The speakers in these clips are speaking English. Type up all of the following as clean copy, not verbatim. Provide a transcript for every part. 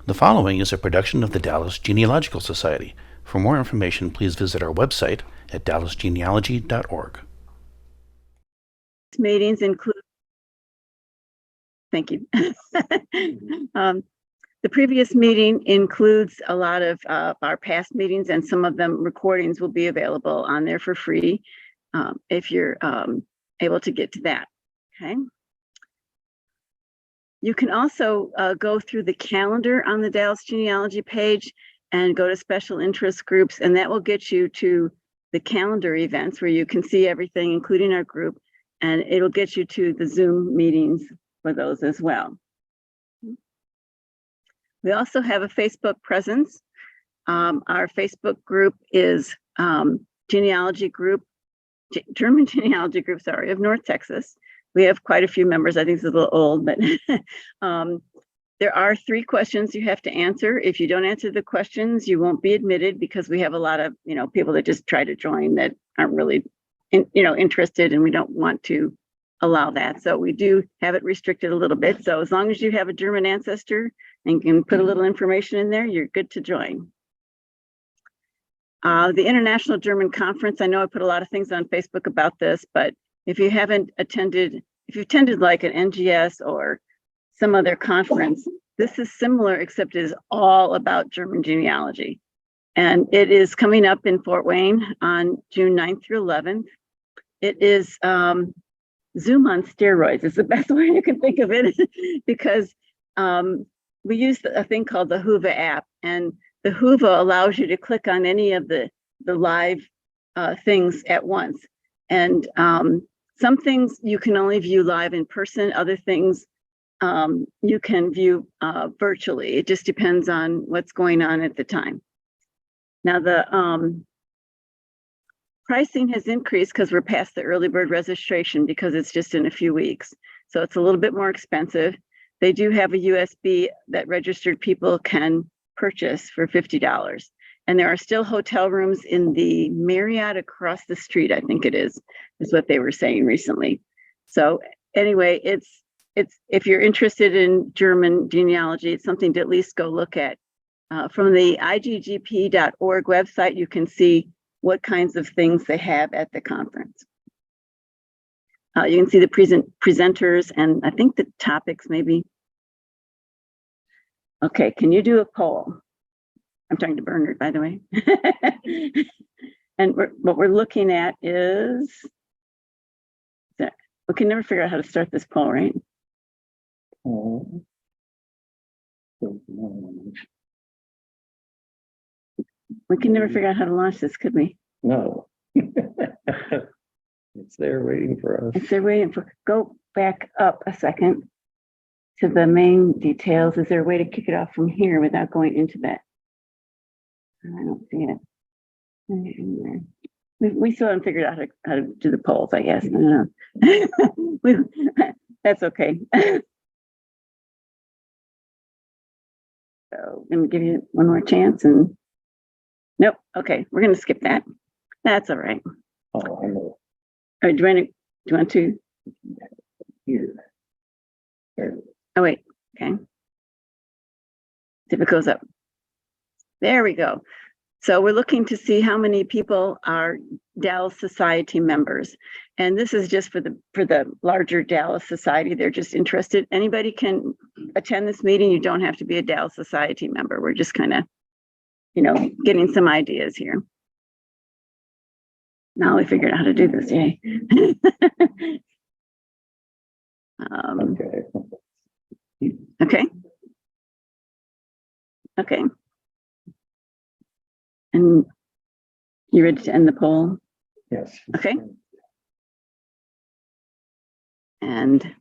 The following is a production of the Dallas Genealogical Society. For more information, please visit our website at dallasgenealogy.org. Meetings include, thank you. The previous meeting includes a lot of our past meetings, and some of them recordings will be available on there for free if you're able to get to that. Okay. You can also go through the calendar on the Dallas Genealogy page and go to special interest groups, and that will get you to the calendar events where you can see everything, including our group, and it'll get you to the Zoom meetings for those as well. We also have a Facebook presence. Our Facebook group is Genealogy Group, German Genealogy Group, sorry, of North Texas. We have quite a few members. I think it's a little old, but there are 3 questions you have to answer. If you don't answer the questions, you won't be admitted, because we have a lot of people that just try to join that aren't really interested, and we don't want to allow that. So we do have it restricted a little bit. So as long as you have a German ancestor and can put a little information in there, you're good to join. The International German Conference, I know I put a lot of things on Facebook about this, but if you haven't attended, if you attended like an NGS or some other conference, this is similar, except it is all about German genealogy. And it is coming up in Fort Wayne on June 9th through 11th. It is Zoom on steroids is the best way you can think of it, because we use a thing called the Whova app, and the Whova allows you to click on any of the live things at once. And some things you can only view live in person, other things you can view virtually. It just depends on what's going on at the time. Now the pricing has increased because we're past the early bird registration, because it's just in a few weeks. So it's a little bit more expensive. They do have a USB that registered people can purchase for $50. And there are still hotel rooms in the Marriott across the street, I think it is what they were saying recently. So anyway, it's if you're interested in German genealogy, it's something to at least go look at. From the iggp.org website, you can see what kinds of things they have at the conference. You can see the presenters, and I think the topics maybe. Okay, can you do a poll? I'm talking to Bernard, by the way. And what we're looking at is that we can never figure out how to start this poll, right? We can never figure out how to launch this, could we? No. It's there waiting for us. It's there waiting for, go back up a second to the main details. Is there a way to kick it off from here without going into that? I don't see it. We still haven't figured out how to do the polls, I guess. I don't know. That's okay. So let me give you one more chance, and nope. Okay, we're going to skip that. That's all right. Oh, I know. All right, do you want to? Here. There. Oh, wait. Okay. See if it goes up. There we go. So we're looking to see how many people are Dallas Society members. And this is just for the larger Dallas Society. They're just interested. Anybody can attend this meeting. You don't have to be a Dallas Society member. We're just kind of, getting some ideas here. Now we figured out how to do this, yay. Okay. Okay. And you ready to end the poll? Yes. Okay. And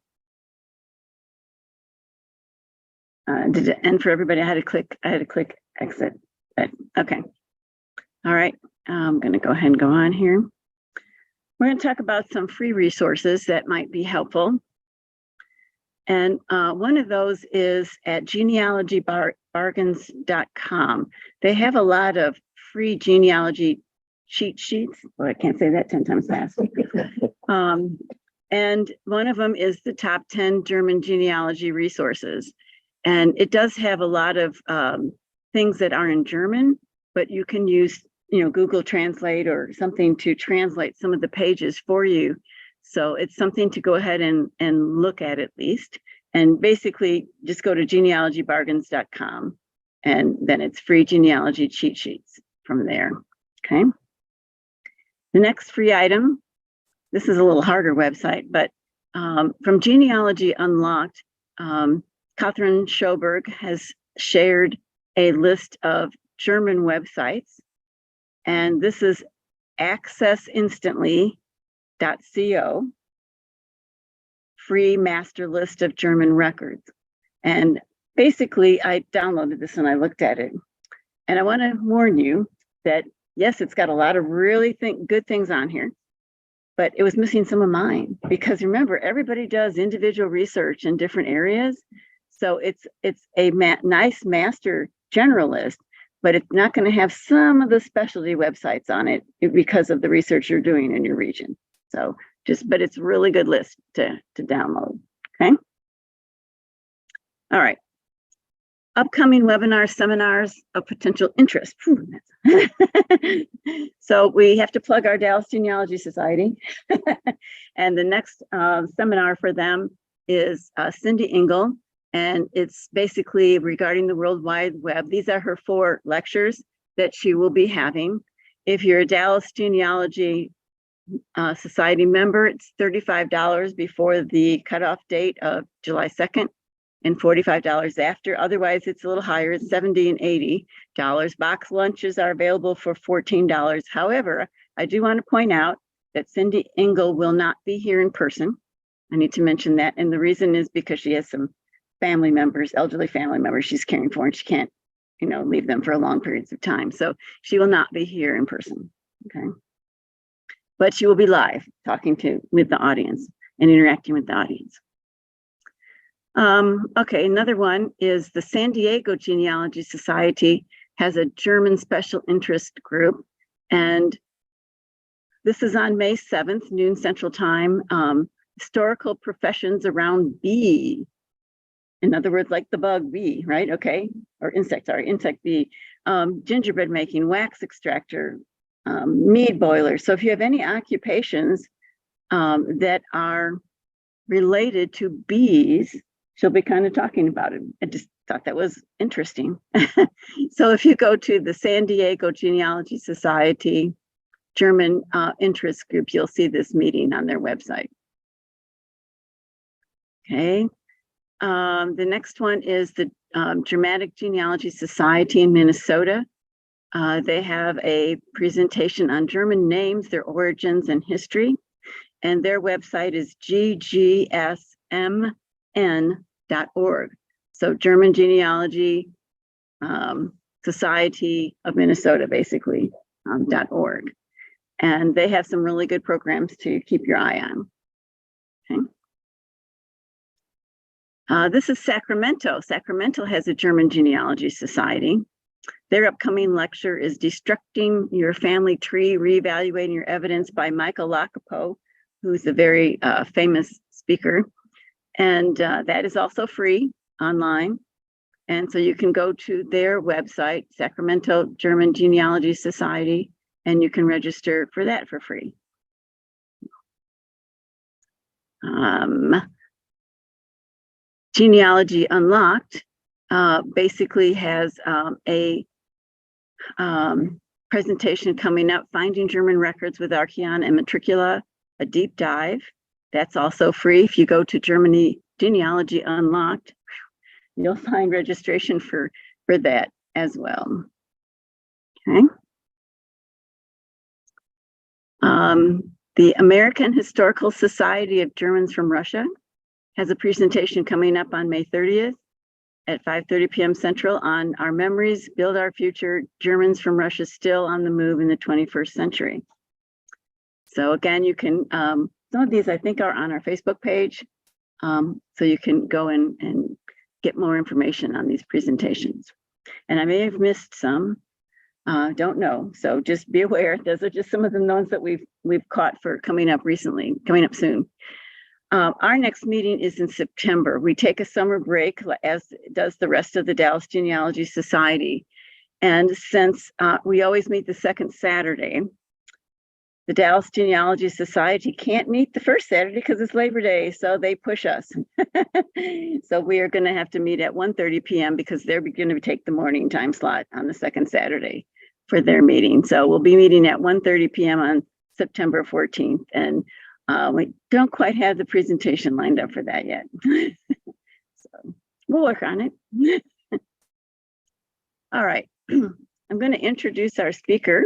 did it end for everybody? I had to click exit. Okay. All right. I'm going to go ahead and go on here. We're going to talk about some free resources that might be helpful. And one of those is at genealogybargains.com. They have a lot of free genealogy cheat sheets. Oh, I can't say that 10 times fast. And one of them is the top 10 German genealogy resources. And it does have a lot of things that are in German, but you can use, Google Translate or something to translate some of the pages for you. So it's something to go ahead and look at least. And basically just go to genealogybargains.com, and then it's free genealogy cheat sheets from there. Okay. The next free item, this is a little harder website, but from Genealogy Unlocked, Catherine Schoberg has shared a list of German websites, and this is accessinstantly.co, free master list of German records. And basically, I downloaded this and I looked at it. And I want to warn you that, yes, it's got a lot of really good things on here, but it was missing some of mine, because remember, everybody does individual research in different areas. So it's a nice master general list, but it's not going to have some of the specialty websites on it because of the research you're doing in your region. So but it's a really good list to download. Okay. All right. Upcoming webinars, seminars of potential interest. So we have to plug our Dallas Genealogy Society. And the next seminar for them is Cindy Engel. And it's basically regarding the World Wide Web. These are her 4 lectures that she will be having. If you're a Dallas Genealogy Society member, it's $35 before the cutoff date of July 2nd and $45 after. Otherwise, it's a little higher. It's $70 and $80. Box lunches are available for $14. However, I do want to point out that Cindy Engel will not be here in person. I need to mention that. And the reason is because she has some family members, elderly family members she's caring for, and she can't, leave them for long periods of time. So she will not be here in person. Okay. But she will be live talking with the audience and interacting with the audience. Okay, another one is the San Diego Genealogy Society has a German special interest group, and this is on May 7th, noon Central Time. Historical professions around bee. In other words, like the bug bee, right? Okay, or insect bee. Gingerbread making, wax extractor, mead boiler. So if you have any occupations that are related to bees, she'll be kind of talking about it. I just thought that was interesting. So if you go to the San Diego Genealogy Society German interest group, you'll see this meeting on their website. Okay. The next one is the Dramatic Genealogy Society in Minnesota. They have a presentation on German names, their origins and history, and their website is ggsmn.org. So German Genealogy Society of Minnesota, basically, .org. And they have some really good programs to keep your eye on. Okay. This is Sacramento. Sacramento has a German Genealogy Society. Their upcoming lecture is Destructing Your Family Tree, Reevaluating Your Evidence by Michael Lacapo, who's a very famous speaker. And that is also free online. And so you can go to their website, Sacramento German Genealogy Society, and you can register for that for free. Genealogy Unlocked basically has a presentation coming up, Finding German Records with Archeon and Matricula, a deep dive. That's also free. If you go to Germany Genealogy Unlocked, you'll find registration for that as well. Okay. The American Historical Society of Germans from Russia has a presentation coming up on May 30th at 5:30 p.m. Central on Our Memories, Build Our Future, Germans from Russia Still on the Move in the 21st Century. So again, you can, some of these I think are on our Facebook page, so you can go in and get more information on these presentations. And I may have missed some, don't know. So just be aware, those are just some of the ones that we've caught for coming up recently, coming up soon. Our next meeting is in September. We take a summer break, as does the rest of the Dallas Genealogy Society. And since we always meet the second Saturday, the Dallas Genealogy Society can't meet the first Saturday because it's Labor Day, so they push us. So we are going to have to meet at 1:30 p.m. because they're going to take the morning time slot on the second Saturday for their meeting. So we'll be meeting at 1:30 p.m. on September 14th. And we don't quite have the presentation lined up for that yet. So we'll work on it. All right. I'm going to introduce our speaker.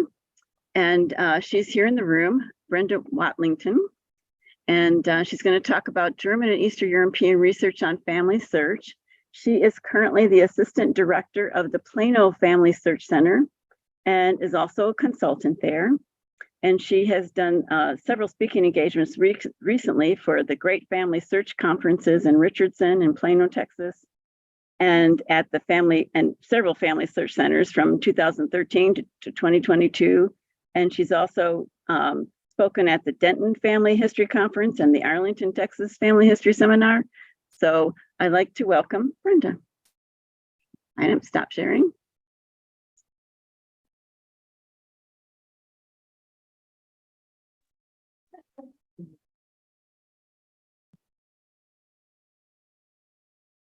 And she's here in the room, Brenda Watlingen. And she's going to talk about German and Eastern European research on family search. She is currently the Assistant Director of the Plano Family Search Center and is also a consultant there. And she has done several speaking engagements recently for the Great Family Search Conferences in Richardson and Plano, Texas, and at the family and several family search centers from 2013 to 2022. And she's also spoken at the Denton Family History Conference and the Arlington, Texas Family History Seminar. So I'd like to welcome Brenda. I am stop sharing.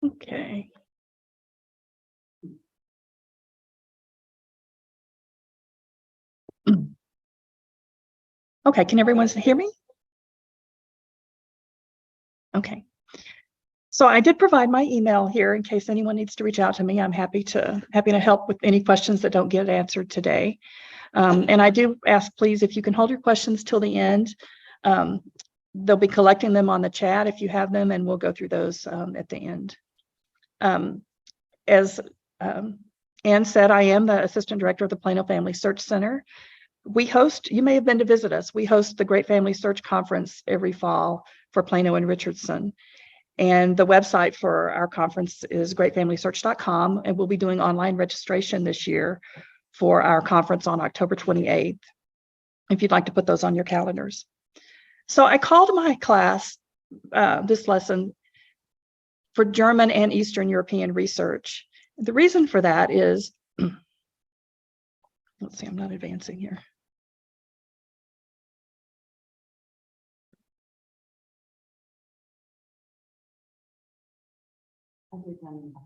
Okay. Okay, can everyone hear me? Okay. So I did provide my email here in case anyone needs to reach out to me. I'm happy to help with any questions that don't get answered today. And I do ask, please, if you can hold your questions till the end. They'll be collecting them on the chat if you have them, and we'll go through those at the end. As Ann said, I am the Assistant Director of the Plano Family Search Center. We host, you may have been to visit us, we host the Great Family Search Conference every fall for Plano and Richardson. And the website for our conference is greatfamilysearch.com, and we'll be doing online registration this year for our conference on October 28th, if you'd like to put those on your calendars. So I called my class, this lesson, for German and Eastern European research. The reason for that is, let's see, I'm not advancing here.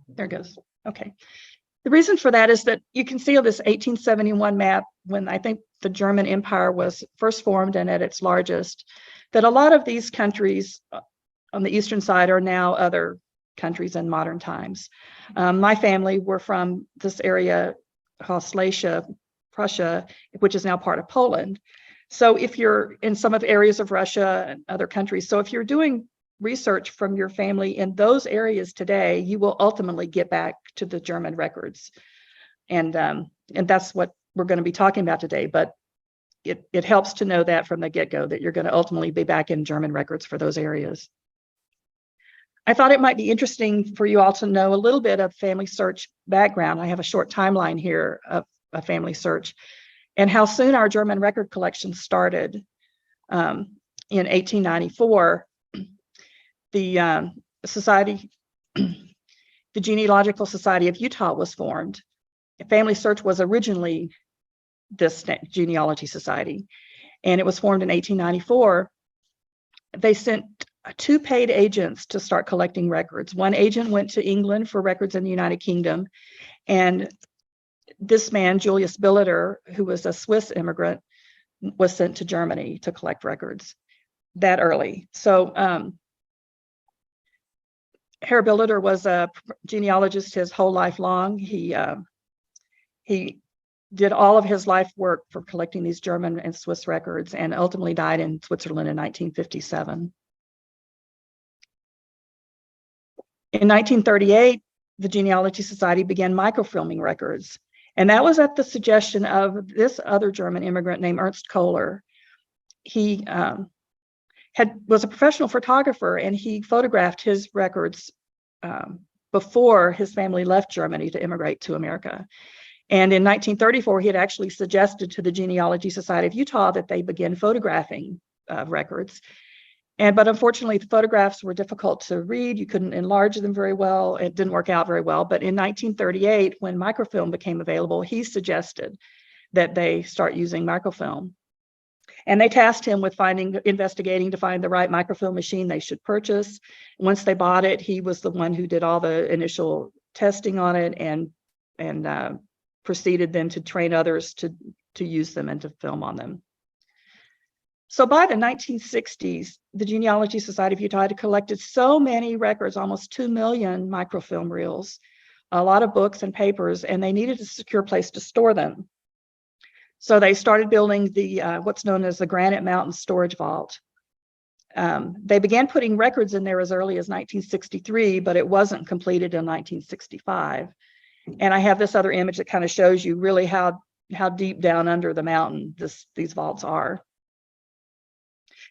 There it goes. Okay. The reason for that is that you can see on this 1871 map, when I think the German Empire was first formed and at its largest, that a lot of these countries on the eastern side are now other countries in modern times. My family were from this area called Silesia, Prussia, which is now part of Poland. So if you're in some of the areas of Russia and other countries, so if you're doing research from your family in those areas today, you will ultimately get back to the German records. And that's what we're going to be talking about today. But it helps to know that from the get-go, that you're going to ultimately be back in German records for those areas. I thought it might be interesting for you all to know a little bit of family search background. I have a short timeline here of a family search and how soon our German record collection started. In 1894, the society, the Genealogical Society of Utah was formed. Family Search was originally this genealogy society, and it was formed in 1894. They sent 2 paid agents to start collecting records. One agent went to England for records in the United Kingdom, and this man, Julius Billeter, who was a Swiss immigrant, was sent to Germany to collect records that early. So Herr Billeter was a genealogist his whole life long. He did all of his life work for collecting these German and Swiss records, and ultimately died in Switzerland in 1957. In 1938, the Genealogy Society began microfilming records, and that was at the suggestion of this other German immigrant named Ernst Kohler. He was a professional photographer, and he photographed his records before his family left Germany to immigrate to America. And in 1934, he had actually suggested to the Genealogy Society of Utah that they begin photographing records. But unfortunately, the photographs were difficult to read. You couldn't enlarge them very well. It didn't work out very well. But in 1938, when microfilm became available, he suggested that they start using microfilm. And they tasked him with investigating to find the right microfilm machine they should purchase. Once they bought it, he was the one who did all the initial testing on it and proceeded then to train others to use them and to film on them. So by the 1960s, the Genealogy Society of Utah had collected so many records, almost 2 million microfilm reels, a lot of books and papers, and they needed a secure place to store them. So they started building the what's known as the Granite Mountain Storage Vault. They began putting records in there as early as 1963, but it wasn't completed in 1965. And I have this other image that kind of shows you really how deep down under the mountain these vaults are.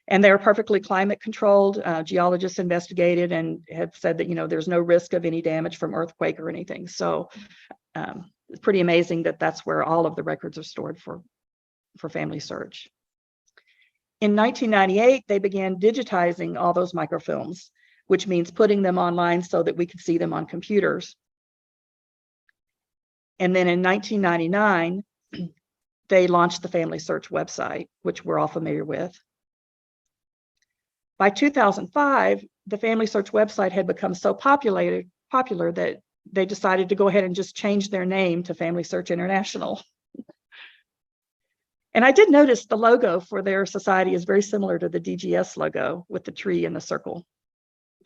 And they're perfectly climate controlled. Geologists investigated and have said that, you know, there's no risk of any damage from earthquake or anything. So it's pretty amazing that that's where all of the records are stored for family search. In 1998, they began digitizing all those microfilms, which means putting them online so that we could see them on computers. And then in 1999, they launched the Family Search website, which we're all familiar with. By 2005, the Family Search website had become so popular that they decided to go ahead and just change their name to Family Search International. And I did notice the logo for their society is very similar to the DGS logo with the tree and the circle.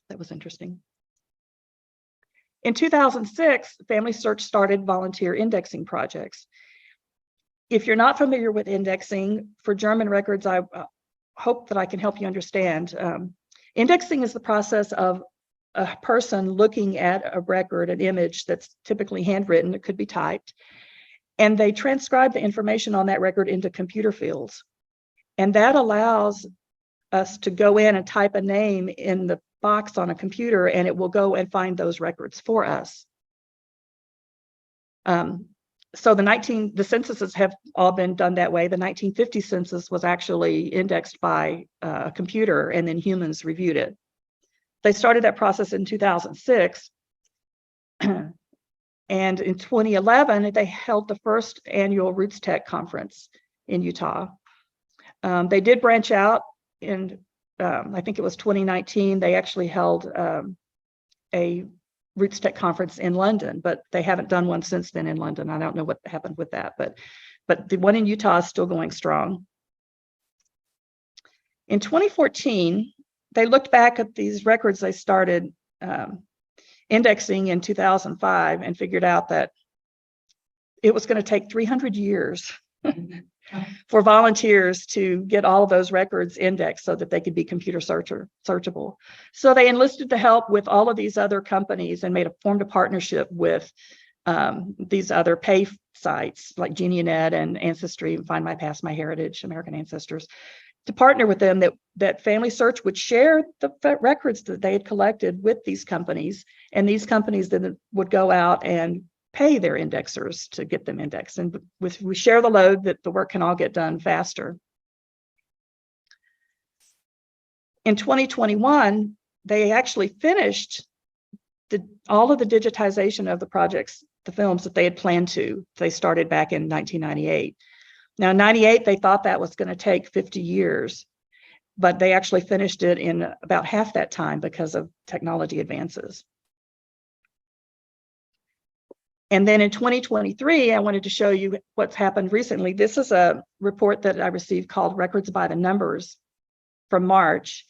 That was interesting. In 2006, Family Search started volunteer indexing projects. If you're not familiar with indexing for German records, I hope that I can help you understand. Indexing is the process of a person looking at a record, an image that's typically handwritten, it could be typed, and they transcribe the information on that record into computer fields. And that allows us to go in and type a name in the box on a computer, and it will go and find those records for us. So the censuses have all been done that way. The 1950 census was actually indexed by a computer, and then humans reviewed it. They started that process in 2006. And in 2011, they held the first annual Roots Tech conference in Utah. They did branch out in, I think it was 2019, they actually held a Roots Tech conference in London, but they haven't done one since then in London. I don't know what happened with that, but the one in Utah is still going strong. In 2014, they looked back at these records they started indexing in 2005 and figured out that it was going to take 300 years for volunteers to get all of those records indexed so that they could be computer searchable. So they enlisted the help with all of these other companies and formed a partnership with these other pay sites like GeniaNet and Ancestry and Find My Past, My Heritage, American Ancestors, to partner with them that Family Search would share the records that they had collected with these companies, and these companies then would go out and pay their indexers to get them indexed. And we share the load that the work can all get done faster. In 2021, they actually finished all of the digitization of the projects, the films that they had planned to. They started back in 1998. Now, in 98, they thought that was going to take 50 years, but they actually finished it in about half that time because of technology advances. And then in 2023, I wanted to show you what's happened recently. This is a report that I received called Records by the Numbers from March.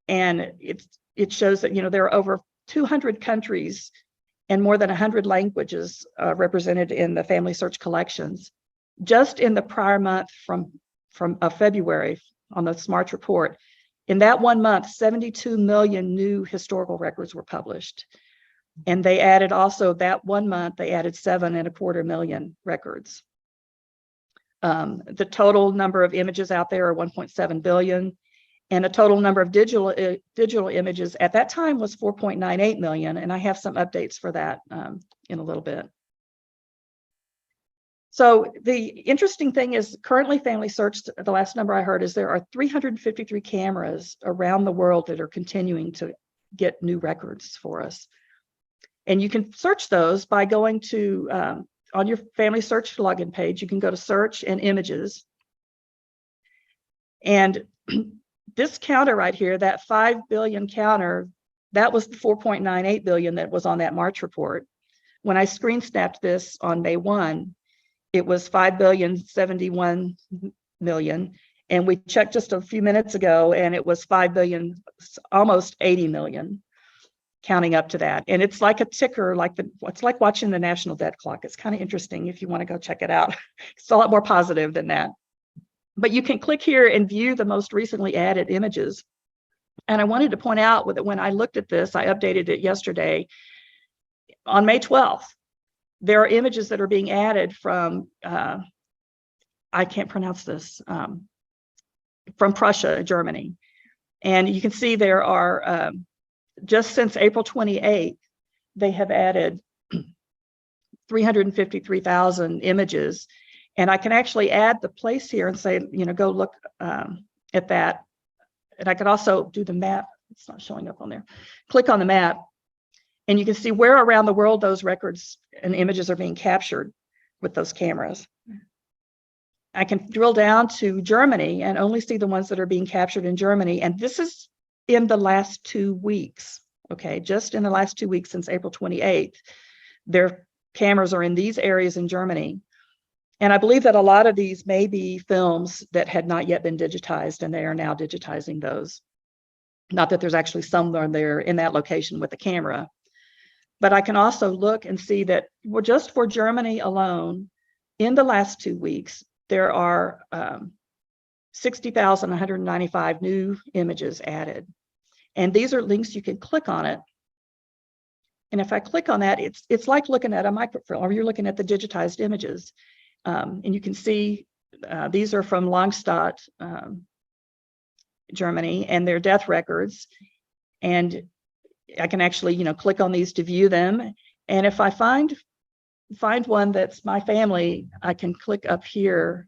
And it shows that, you know, there are over 200 countries and more than 100 languages represented in the Family Search collections. Just in the prior month from February on this March report, in that 1 month, 72 million new historical records were published. And they added also that 1 month, they added 7.25 million records. The total number of images out there are 1.7 billion. And the total number of digital images at that time was 4.98 million. And I have some updates for that in a little bit. So the interesting thing is currently Family Search, the last number I heard is there are 353 cameras around the world that are continuing to get new records for us. And you can search those by going to, on your Family Search login page, you can go to search and images. And this counter right here, that 5 billion counter, that was the 4.98 billion that was on that March report. When I screen snapped this on May 1, it was 5,071 million. And we checked just a few minutes ago and it was 5 billion, almost 80 million, counting up to that. And it's like a ticker, it's like watching the national debt clock. It's kind of interesting if you want to go check it out. It's a lot more positive than that. But you can click here and view the most recently added images. And I wanted to point out that when I looked at this, I updated it yesterday. On May 12th, there are images that are being added from, I can't pronounce this, from Prussia, Germany. And you can see there are, just since April 28th, they have added 353,000 images. And I can actually add the place here and say, go look at that. And I could also do the map. It's not showing up on there. Click on the map. And you can see where around the world those records and images are being captured with those cameras. I can drill down to Germany and only see the ones that are being captured in Germany. And this is in the last 2 weeks, okay? Just in the last 2 weeks since April 28th, their cameras are in these areas in Germany. And I believe that a lot of these may be films that had not yet been digitized, and they are now digitizing those. Not that there's actually somewhere there in that location with the camera. But I can also look and see that just for Germany alone, in the last 2 weeks, there are 60,195 new images added. And these are links, you can click on it. And if I click on that, it's like looking at a microfilm, or you're looking at the digitized images. And you can see these are from Langstadt, Germany, and their death records. And I can actually, click on these to view them. And if I find one that's my family, I can click up here.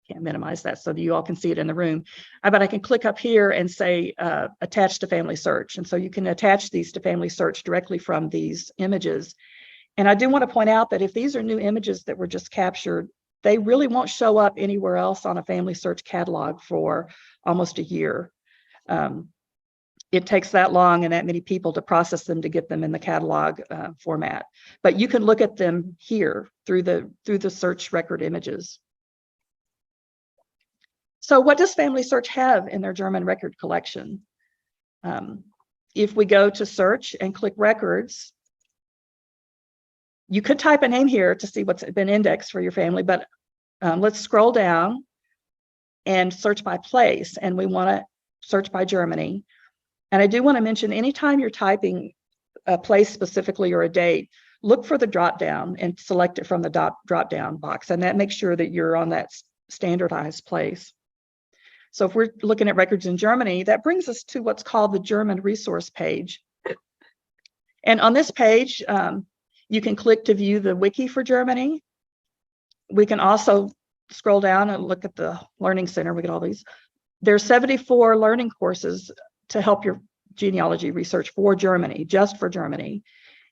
Can't minimize that so that you all can see it in the room. But I can click up here and say attach to Family Search. And so you can attach these to Family Search directly from these images. And I do want to point out that if these are new images that were just captured, they really won't show up anywhere else on a Family Search catalog for almost a year. It takes that long and that many people to process them to get them in the catalog format. But you can look at them here through the search record images. So what does Family Search have in their German record collection? If we go to search and click records, you could type a name here to see what's been indexed for your family, but let's scroll down and search by place. And we want to search by Germany. And I do want to mention, anytime you're typing a place specifically or a date, look for the drop down and select it from the drop down box. And that makes sure that you're on that standardized place. So if we're looking at records in Germany, that brings us to what's called the German resource page. And on this page, you can click to view the wiki for Germany. We can also scroll down and look at the Learning Center. We get all these. There's 74 learning courses to help your genealogy research for Germany, just for Germany.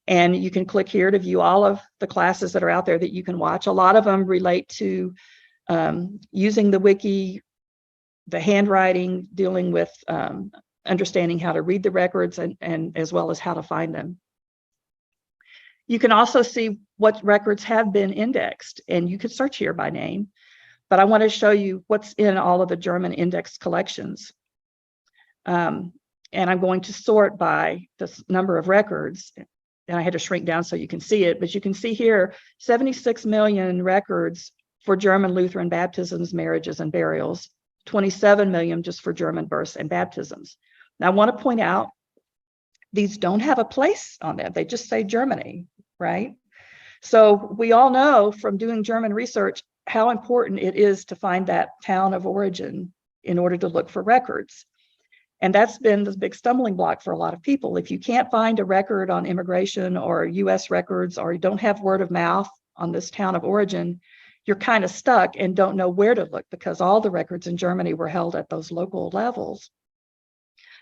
And you can click here to view all of the classes that are out there that you can watch. A lot of them relate to using the wiki, the handwriting, dealing with understanding how to read the records, and as well as how to find them. You can also see what records have been indexed, and you can search here by name. But I want to show you what's in all of the German indexed collections. And I'm going to sort by the number of records. And I had to shrink down so you can see it. But you can see here 76 million records for German Lutheran baptisms, marriages, and burials. 27 million just for German births and baptisms. Now, I want to point out, these don't have a place on them. They just say Germany, right? So we all know from doing German research how important it is to find that town of origin in order to look for records. And that's been the big stumbling block for a lot of people. If you can't find a record on immigration or US records, or you don't have word of mouth on this town of origin, you're kind of stuck and don't know where to look, because all the records in Germany were held at those local levels.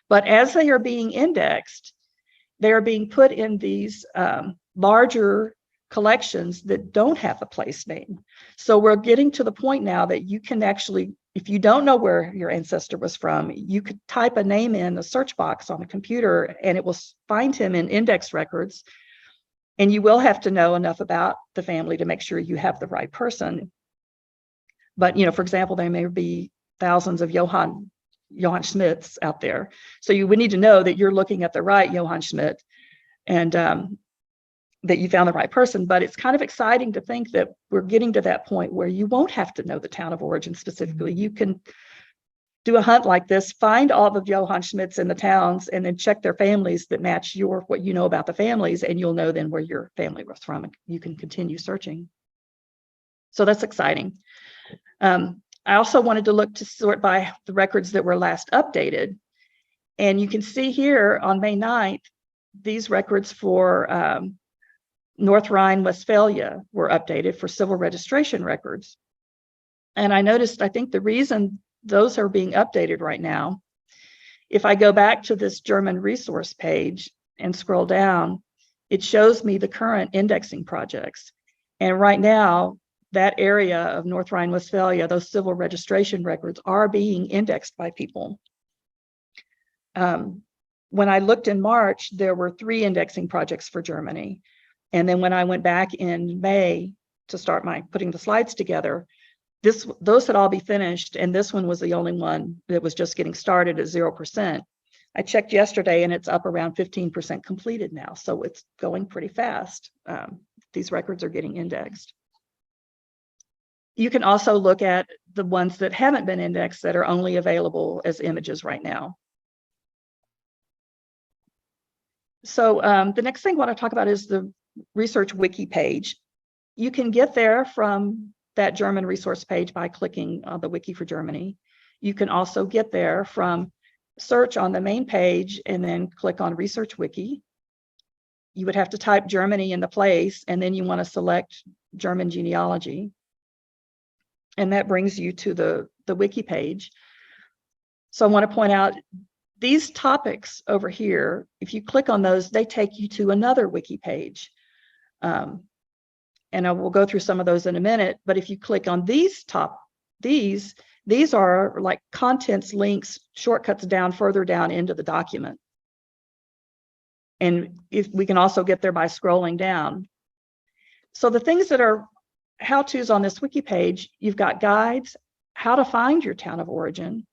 But as they are being indexed, they are being put in these larger collections that don't have a place name. So we're getting to the point now that you can actually, if you don't know where your ancestor was from, you could type a name in the search box on the computer and it will find him in index records. And you will have to know enough about the family to make sure you have the right person. But, for example, there may be thousands of Johann Schmidts out there. So you would need to know that you're looking at the right Johann Schmidt and that you found the right person. But it's kind of exciting to think that we're getting to that point where you won't have to know the town of origin specifically. You can do a hunt like this, find all the Johann Schmidts in the towns, and then check their families that match what you know about the families, and you'll know then where your family was from. You can continue searching. So that's exciting. I also wanted to look to sort by the records that were last updated. And you can see here on May 9th, these records for North Rhine-Westphalia were updated for civil registration records. And I noticed, I think the reason those are being updated right now, if I go back to this German resource page and scroll down, it shows me the current indexing projects. And right now, that area of North Rhine-Westphalia, those civil registration records are being indexed by people. When I looked in March, there were 3 indexing projects for Germany. And then when I went back in May to start putting the slides together, those had all be finished, and this one was the only one that was just getting started at 0%. I checked yesterday and it's up around 15% completed now. So it's going pretty fast. These records are getting indexed. You can also look at the ones that haven't been indexed that are only available as images right now. So the next thing I want to talk about is the research wiki page. You can get there from that German resource page by clicking on the wiki for Germany. You can also get there from search on the main page and then click on research wiki. You would have to type Germany in the place, and then you want to select German genealogy. And that brings you to the wiki page. So I want to point out these topics over here, if you click on those, they take you to another wiki page. And I will go through some of those in a minute, but if you click on these are like contents links, shortcuts down further down into the document. And if we can also get there by scrolling down. So the things that are how-tos on this wiki page, you've got guides, how to find your town of origin,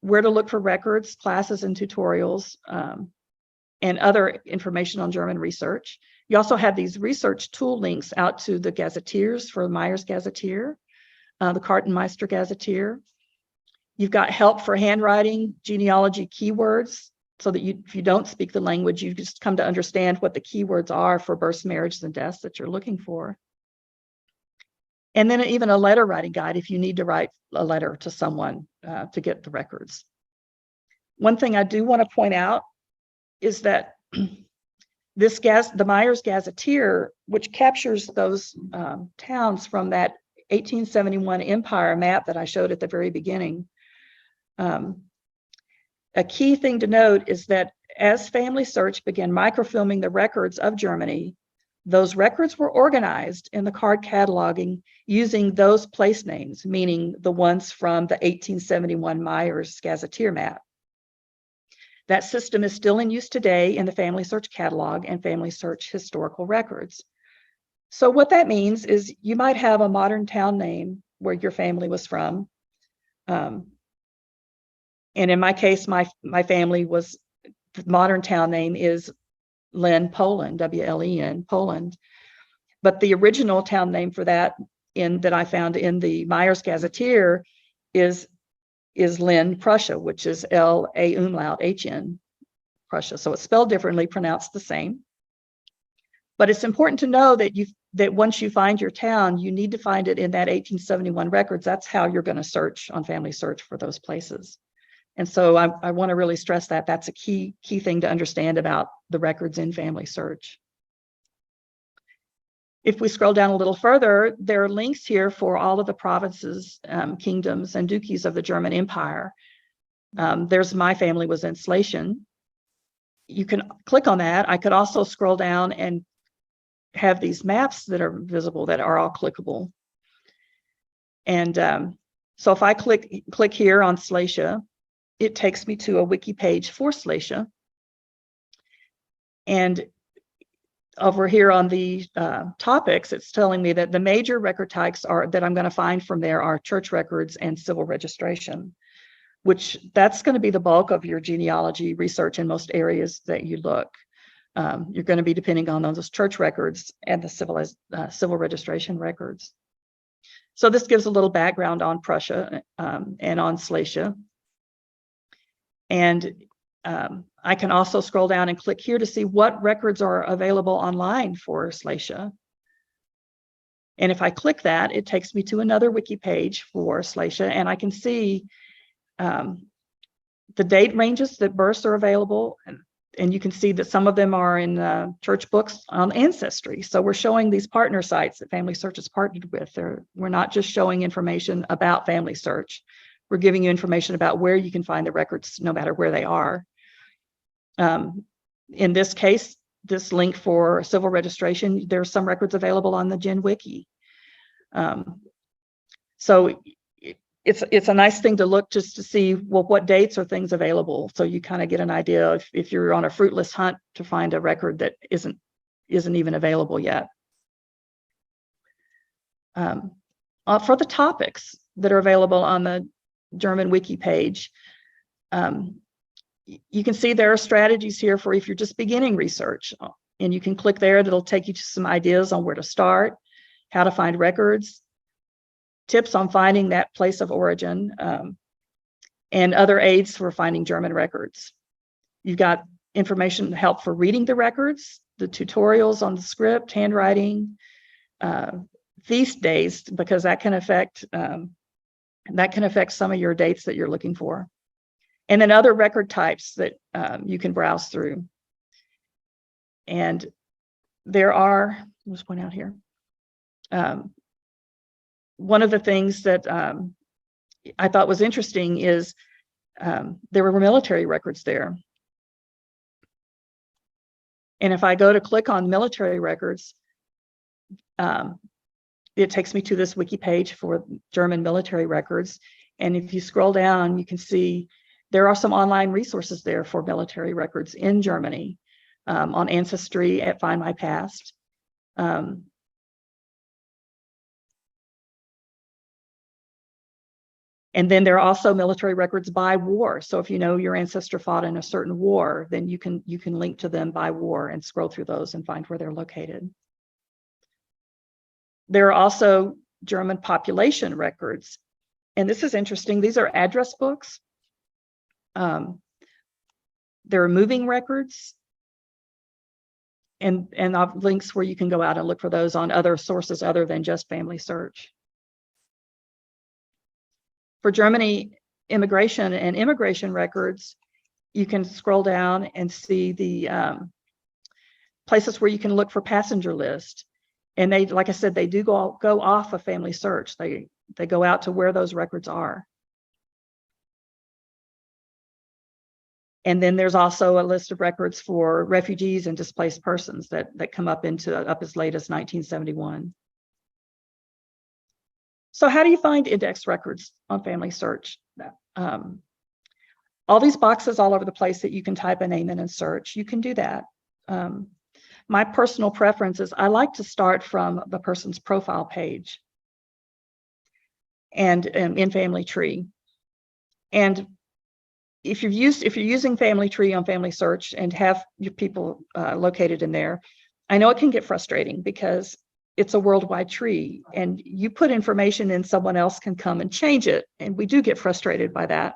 where to look for records, classes, and tutorials, and other information on German research. You also have these research tool links out to the gazetteers for Myers Gazetteer, the Kartenmeister Gazetteer. You've got help for handwriting, genealogy keywords, so that if you don't speak the language, you just come to understand what the keywords are for births, marriages, and deaths that you're looking for. And then even a letter writing guide if you need to write a letter to someone to get the records. One thing I do want to point out is that the Myers Gazetteer, which captures those towns from that 1871 empire map that I showed at the very beginning. A key thing to note is that as Family Search began microfilming the records of Germany, those records were organized in the card cataloging using those place names, meaning the ones from the 1871 Myers Gazetteer map. That system is still in use today in the Family Search catalog and Family Search historical records. So what that means is you might have a modern town name where your family was from. And in my case, my family was, the modern town name is Len, Poland, W-L-E-N, Poland. But the original town name for that that I found in the Myers Gazetteer is Len, Prussia, which is L-A umlaut H-N, Prussia. So it's spelled differently, pronounced the same. But it's important to know that once you find your town, you need to find it in that 1871 records. That's how you're going to search on Family Search for those places. And so I want to really stress that that's a key thing to understand about the records in Family Search. If we scroll down a little further, there are links here for all of the provinces, kingdoms, and duchies of the German Empire. There's my family was in Schlesien. You can click on that. I could also scroll down and have these maps that are visible that are all clickable. And so if I click here on Schlesien, it takes me to a wiki page for Schlesien. And over here on the topics, it's telling me that the major record types that I'm going to find from there are church records and civil registration, which that's going to be the bulk of your genealogy research in most areas that you look. You're going to be depending on those church records and the civil registration records. So this gives a little background on Prussia and on Schlesien. And I can also scroll down and click here to see what records are available online for Schlesien. And if I click that, it takes me to another wiki page for Schlesien, and I can see the date ranges that births are available. And you can see that some of them are in church books on Ancestry. So we're showing these partner sites that Family Search is partnered with. We're not just showing information about Family Search. We're giving you information about where you can find the records, no matter where they are. In this case, this link for civil registration, there's some records available on the Gen Wiki. So it's a nice thing to look just to see, well, what dates are things available, so you kind of get an idea if you're on a fruitless hunt to find a record that isn't even available yet. For the topics that are available on the German wiki page, you can see there are strategies here for if you're just beginning research, and you can click there. It'll take you to some ideas on where to start, how to find records, tips on finding that place of origin, and other aids for finding German records. You've got information help for reading the records, the tutorials on the script, handwriting, feast days, because that can affect some of your dates that you're looking for. And then other record types that you can browse through. And there are, I'll just point out here, one of the things that I thought was interesting is there were military records there. And if I go to click on military records, it takes me to this wiki page for German military records. And if you scroll down, you can see there are some online resources there for military records in Germany, on Ancestry at Find My Past. And then there are also military records by war. So if you know your ancestor fought in a certain war, then you can link to them by war and scroll through those and find where they're located. There are also German population records. And this is interesting. These are address books. There are moving records. And I've links where you can go out and look for those on other sources other than just Family Search. For Germany immigration and immigration records, you can scroll down and see the places where you can look for passenger list. And they, like I said, they do go off of Family Search. They go out to where those records are. And then there's also a list of records for refugees and displaced persons that come up as late as 1971. So how do you find index records on Family Search? All these boxes all over the place that you can type a name in and search, you can do that. My personal preference is I like to start from the person's profile page and in Family Tree. And if you're using Family Tree on Family Search and have your people located in there, I know it can get frustrating because it's a worldwide tree and you put information in, someone else can come and change it. And we do get frustrated by that.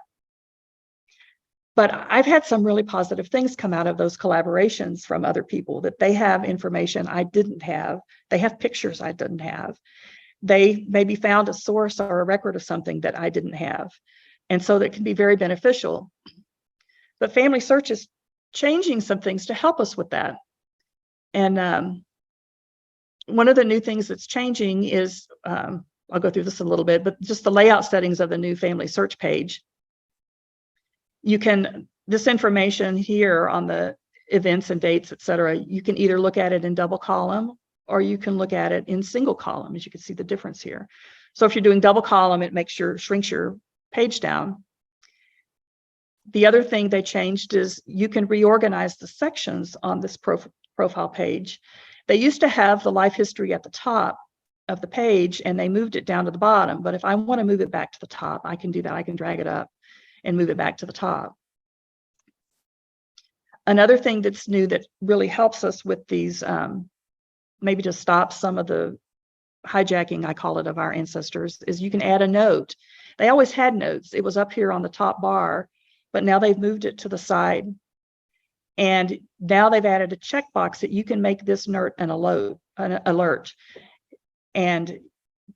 But I've had some really positive things come out of those collaborations from other people, that they have information I didn't have. They have pictures I didn't have. They maybe found a source or a record of something that I didn't have. And so that can be very beneficial. But Family Search is changing some things to help us with that. And one of the new things that's changing is, I'll go through this a little bit, but just the layout settings of the new Family Search page. This information here on the events and dates, et cetera, you can either look at it in double column or you can look at it in single column, as you can see the difference here. So if you're doing double column, it shrinks your page down. The other thing they changed is you can reorganize the sections on this profile page. They used to have the life history at the top of the page and they moved it down to the bottom. But if I want to move it back to the top, I can do that. I can drag it up and move it back to the top. Another thing that's new that really helps us with these, maybe to stop some of the hijacking, I call it, of our ancestors, is you can add a note. They always had notes. It was up here on the top bar, but now they've moved it to the side. And now they've added a checkbox that you can make this an alert. And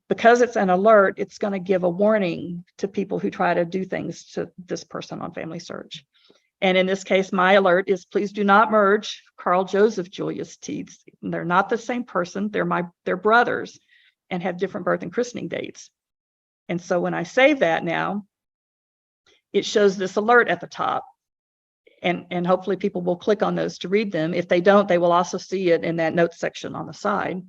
because it's an alert, it's going to give a warning to people who try to do things to this person on Family Search. And in this case, my alert is, please do not merge Carl Joseph Julius Teets. They're not the same person. They're brothers and have different birth and christening dates. And so when I save that now, it shows this alert at the top. And hopefully people will click on those to read them. If they don't, they will also see it in that notes section on the side.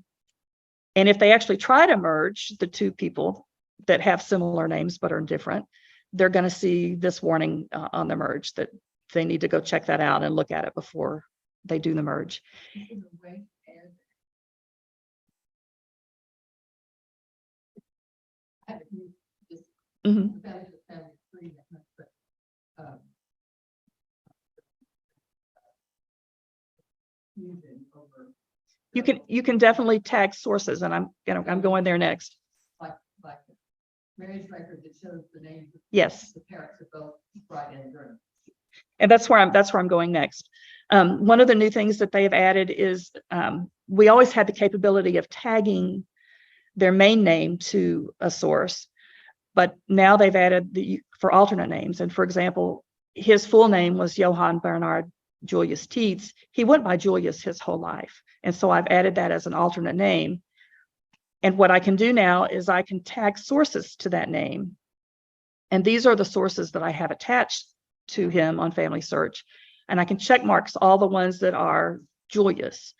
And if they actually try to merge the two people that have similar names but are different, they're going to see this warning on the merge that they need to go check that out and look at it before they do the merge. Mm-hmm. You can definitely tag sources, and I'm going there next. Like marriage record that shows the names of yes, the parents of both bride and groom. And that's where I'm going next. One of the new things that they have added is we always had the capability of tagging their main name to a source, but now they've added for alternate names. And for example, his full name was Johann Bernhard Julius Teets. He went by Julius his whole life. And so I've added that as an alternate name. And what I can do now is I can tag sources to that name. And these are the sources that I have attached to him on Family Search. And I can check marks all the ones that are Julius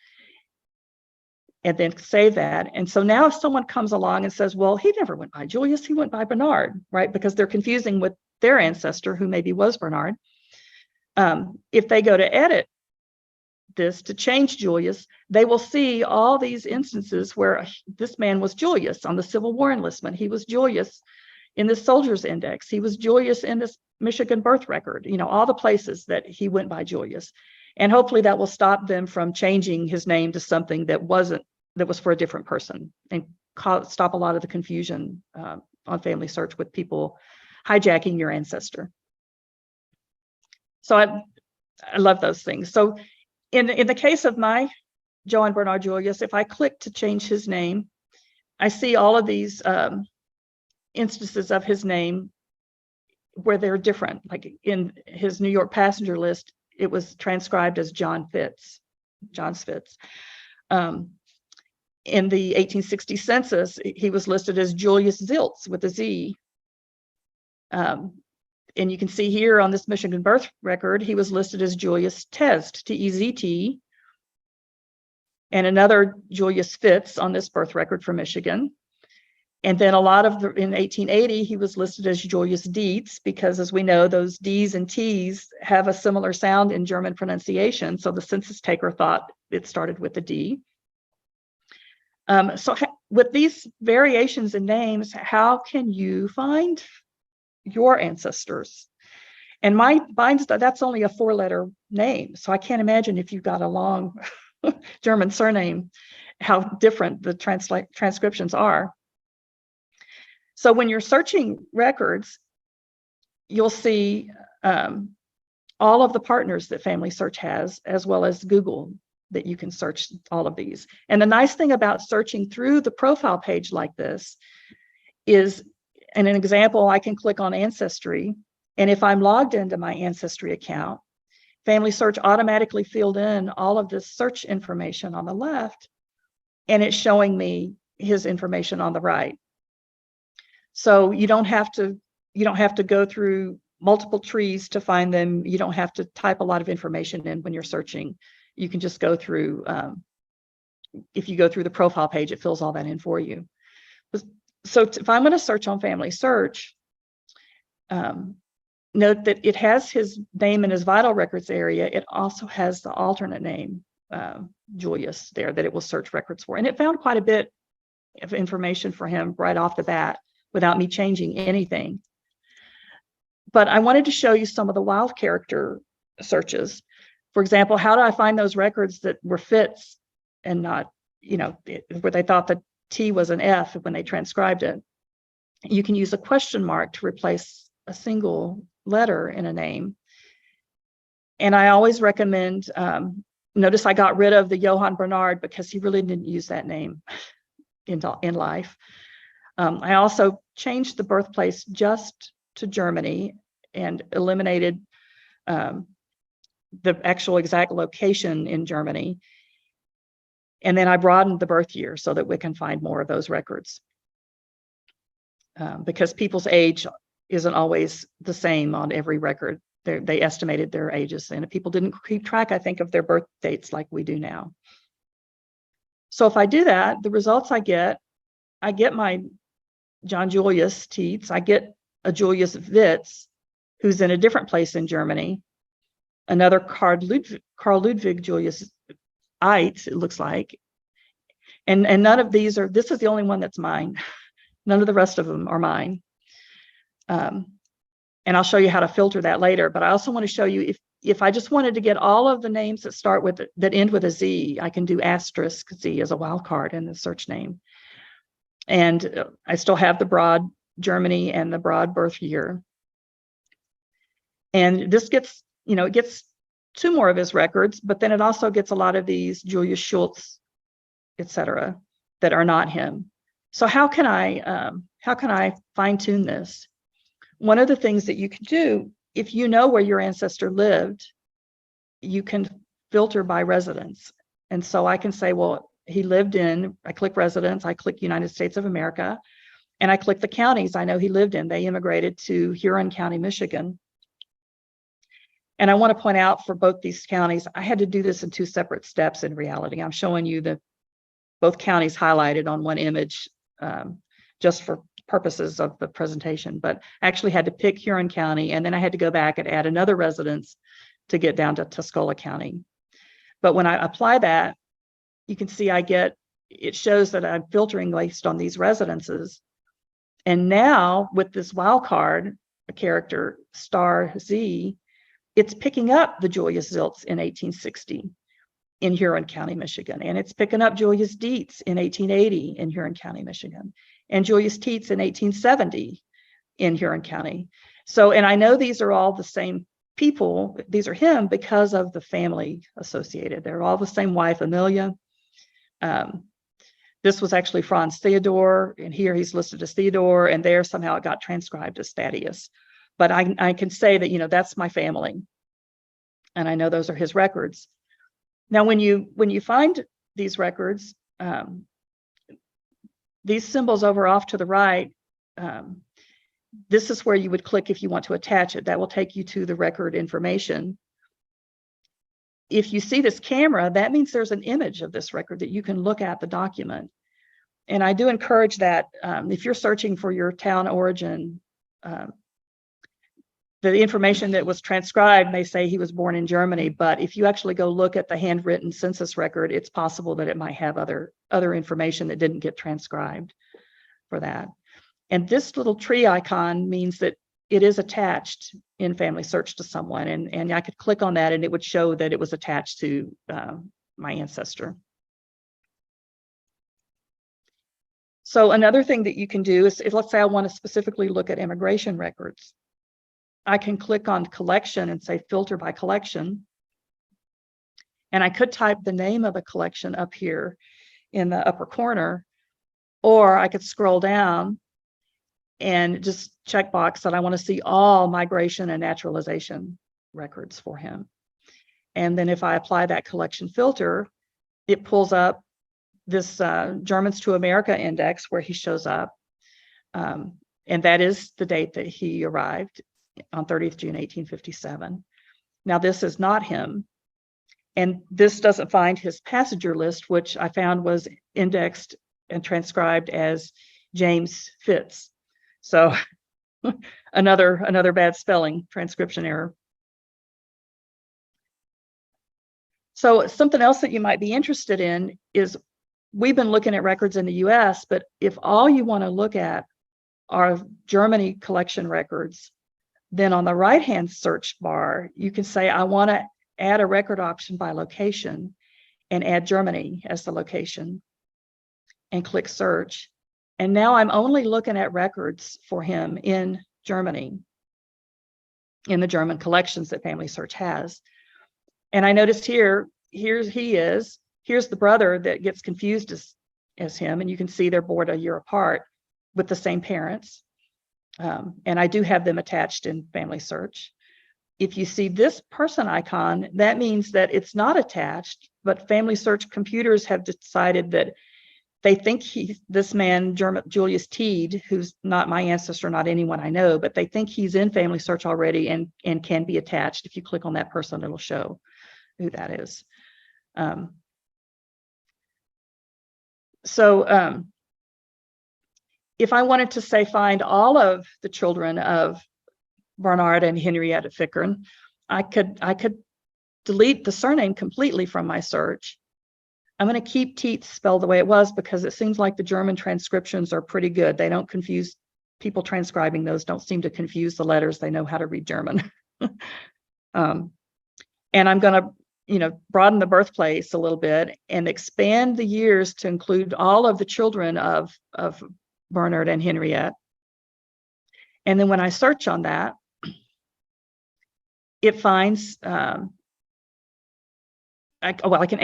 and then save that. And so now if someone comes along and says, well, he never went by Julius, he went by Bernard, right? Because they're confusing with their ancestor who maybe was Bernard. If they go to edit this to change Julius, they will see all these instances where this man was Julius on the Civil War enlistment. He was Julius in the Soldier's Index. He was Julius in this Michigan birth record, all the places that he went by Julius. And hopefully that will stop them from changing his name to something that was for a different person, and stop a lot of the confusion on Family Search with people hijacking your ancestor. So I love those things. So in the case of my Johann Bernhard Julius, if I click to change his name, I see all of these instances of his name where they're different. Like in his New York passenger list, it was transcribed as John Spitz. In the 1860 census, he was listed as Julius Ziltz with a Z. And you can see here on this Michigan birth record, he was listed as Julius Tezdt, T-E-Z-T, and another Julius Fitz on this birth record for Michigan. And then in 1880, he was listed as Julius Dietz, because as we know, those D's and T's have a similar sound in German pronunciation. So the census taker thought it started with a D. So with these variations in names, how can you find your ancestors? And mine's that's only a 4-letter name. So I can't imagine if you've got a long German surname, how different the transcriptions are. So when you're searching records, you'll see all of the partners that Family Search has, as well as Google, that you can search all of these. And the nice thing about searching through the profile page like this is in an example, I can click on Ancestry. And if I'm logged into my Ancestry account, Family Search automatically filled in all of this search information on the left, and it's showing me his information on the right. So you don't have to go through multiple trees to find them. You don't have to type a lot of information in when you're searching. You can just go through, if you go through the profile page, it fills all that in for you. So if I'm going to search on Family Search, note that it has his name in his vital records area. It also has the alternate name, Julius, there that it will search records for. And it found quite a bit of information for him right off the bat without me changing anything. But I wanted to show you some of the wild character searches. For example, how do I find those records that were fits and not, where they thought the T was an F when they transcribed it? You can use a question mark to replace a single letter in a name. And I always recommend, notice I got rid of the Johann Bernard because he really didn't use that name in life. I also changed the birthplace just to Germany and eliminated the actual exact location in Germany. And then I broadened the birth year so that we can find more of those records. Because people's age isn't always the same on every record. They estimated their ages, and people didn't keep track, I think, of their birth dates like we do now. So if I do that, the results I get my John Julius Tietz, I get a Julius Witz, who's in a different place in Germany, another Karl Ludwig Julius Eitz, it looks like. And none of these are, this is the only one that's mine. None of the rest of them are mine. And I'll show you how to filter that later, but I also want to show you if I just wanted to get all of the names that end with a Z, I can do asterisk Z as a wildcard in the search name. And I still have the broad Germany and the broad birth year. And this gets, it gets two more of his records, but then it also gets a lot of these Julius Schultz, etc., that are not him. So how can I fine tune this? One of the things that you can do, if you know where your ancestor lived, you can filter by residence. And so I can say, well, he lived in, I click residence, I click United States of America, and I click the counties I know he lived in. They immigrated to Huron County, Michigan. And I want to point out for both these counties, I had to do this in two separate steps in reality. I'm showing you both counties highlighted on one image just for purposes of the presentation, but I actually had to pick Huron County, and then I had to go back and add another residence to get down to Tuscola County. But when I apply that, you can see it shows that I'm filtering based on these residences. And now with this wildcard, a character star Z, it's picking up the Julius Ziltz in 1860 in Huron County, Michigan. And it's picking up Julius Dietz in 1880 in Huron County, Michigan. And Julius Tietz in 1870 in Huron County. So, and I know these are all the same people. These are him because of the family associated. They're all the same wife, Amelia. This was actually Franz Theodor, and here he's listed as Theodore, and there somehow it got transcribed as Thaddeus. But I can say that, that's my family. And I know those are his records. Now, when you find these records, these symbols over off to the right, this is where you would click if you want to attach it. That will take you to the record information. If you see this camera, that means there's an image of this record that you can look at the document. And I do encourage that if you're searching for your town origin, the information that was transcribed may say he was born in Germany, but if you actually go look at the handwritten census record, it's possible that it might have other information that didn't get transcribed for that. And this little tree icon means that it is attached in Family Search to someone, and I could click on that and it would show that it was attached to my ancestor. So another thing that you can do is, if let's say I want to specifically look at immigration records, I can click on collection and say filter by collection. And I could type the name of the collection up here in the upper corner, or I could scroll down and just checkbox that I want to see all migration and naturalization records for him. And then if I apply that collection filter, it pulls up this Germans to America index where he shows up. And that is the date that he arrived on 30th June, 1857. Now, this is not him. And this doesn't find his passenger list, which I found was indexed and transcribed as James Fitz. So another bad spelling, transcription error. So something else that you might be interested in is we've been looking at records in the US, but if all you want to look at are Germany collection records, then on the right-hand search bar, you can say, I want to add a record option by location and add Germany as the location and click search. And now I'm only looking at records for him in Germany, in the German collections that Family Search has. And I noticed here's he is, here's the brother that gets confused as him, and you can see they're born a year apart with the same parents. And I do have them attached in Family Search. If you see this person icon, that means that it's not attached, but Family Search computers have decided that they think this man, Julius Teed, who's not my ancestor, not anyone I know, but they think he's in Family Search already and can be attached. If you click on that person, it'll show who that is. If I wanted to say find all of the children of Bernard and Henrietta Fickern, I could delete the surname completely from my search. I'm going to keep Tietz spelled the way it was because it seems like the German transcriptions are pretty good. They don't confuse people transcribing those, don't seem to confuse the letters. They know how to read German. And I'm going to, broaden the birthplace a little bit and expand the years to include all of the children of Bernard and Henriette. And then when I search on that, it finds, I can